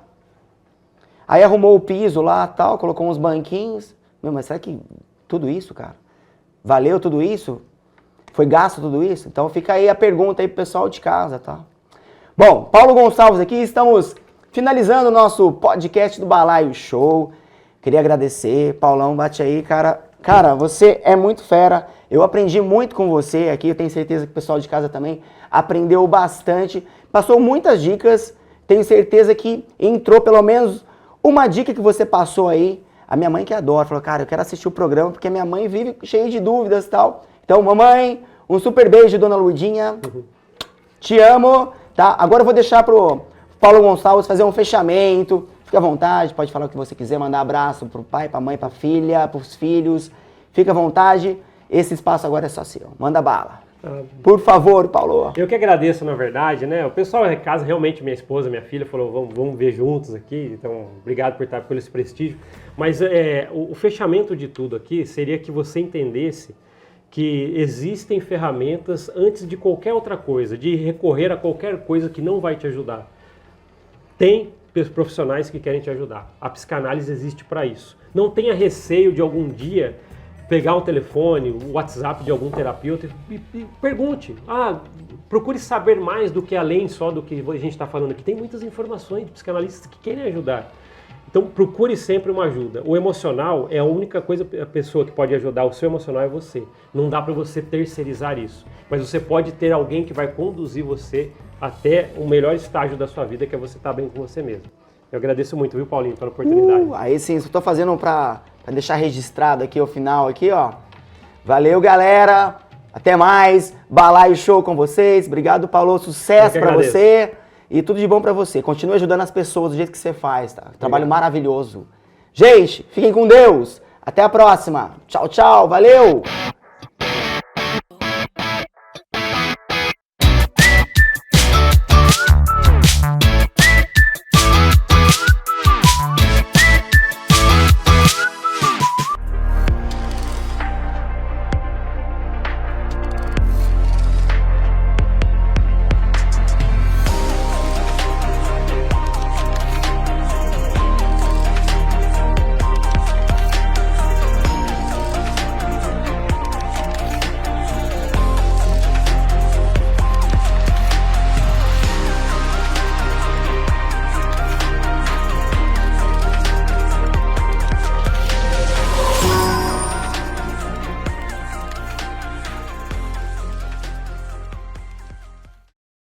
Aí arrumou o piso lá, tal, colocou uns banquinhos. Mas será que tudo isso, cara? Valeu tudo isso? Foi gasto tudo isso? Então fica aí a pergunta aí pro pessoal de casa, tá? Bom, Paulo Gonçalves aqui, estamos finalizando o nosso podcast do Balaio Show. Queria agradecer, Paulão, bate aí, cara. Cara, você é muito fera, eu aprendi muito com você aqui, eu tenho certeza que o pessoal de casa também aprendeu bastante, passou muitas dicas, tenho certeza que entrou pelo menos uma dica que você passou aí. A minha mãe que adora, falou, cara, eu quero assistir o programa porque minha mãe vive cheia de dúvidas e tal. Então, mamãe, um super beijo, dona Luidinha, te amo, tá? Agora eu vou deixar pro Paulo Gonçalves fazer um fechamento. Fica à vontade, pode falar o que você quiser, mandar abraço pro pai, pra mãe, pra filha, pros filhos. Fica à vontade, esse espaço agora é só seu. Manda bala. Por favor, Paulo. Eu que agradeço, na verdade, né? O pessoal em casa, realmente, minha esposa, minha filha, falou, vamos ver juntos aqui. Então, obrigado por estar pelo esse prestígio. Mas o fechamento de tudo aqui seria que você entendesse que existem ferramentas antes de qualquer outra coisa, de recorrer a qualquer coisa que não vai te ajudar. Tem profissionais que querem te ajudar. A psicanálise existe para isso. Não tenha receio de algum dia pegar o telefone, o WhatsApp de algum terapeuta e pergunte. Procure saber mais do que além só do que a gente está falando aqui. Tem muitas informações de psicanalistas que querem ajudar. Então procure sempre uma ajuda. O emocional é a única coisa, a pessoa que pode ajudar o seu emocional é você. Não dá para você terceirizar isso. Mas você pode ter alguém que vai conduzir você até o melhor estágio da sua vida, que é você estar bem com você mesmo. Eu agradeço muito, viu, Paulinho, pela oportunidade. Aí sim, só tô fazendo pra deixar registrado aqui o final aqui, ó. Valeu, galera. Até mais. Balaio Show com vocês. Obrigado, Paulo. Sucesso pra você. E tudo de bom pra você. Continue ajudando as pessoas do jeito que você faz, tá? Trabalho maravilhoso. Gente, fiquem com Deus. Até a próxima. Tchau, tchau. Valeu.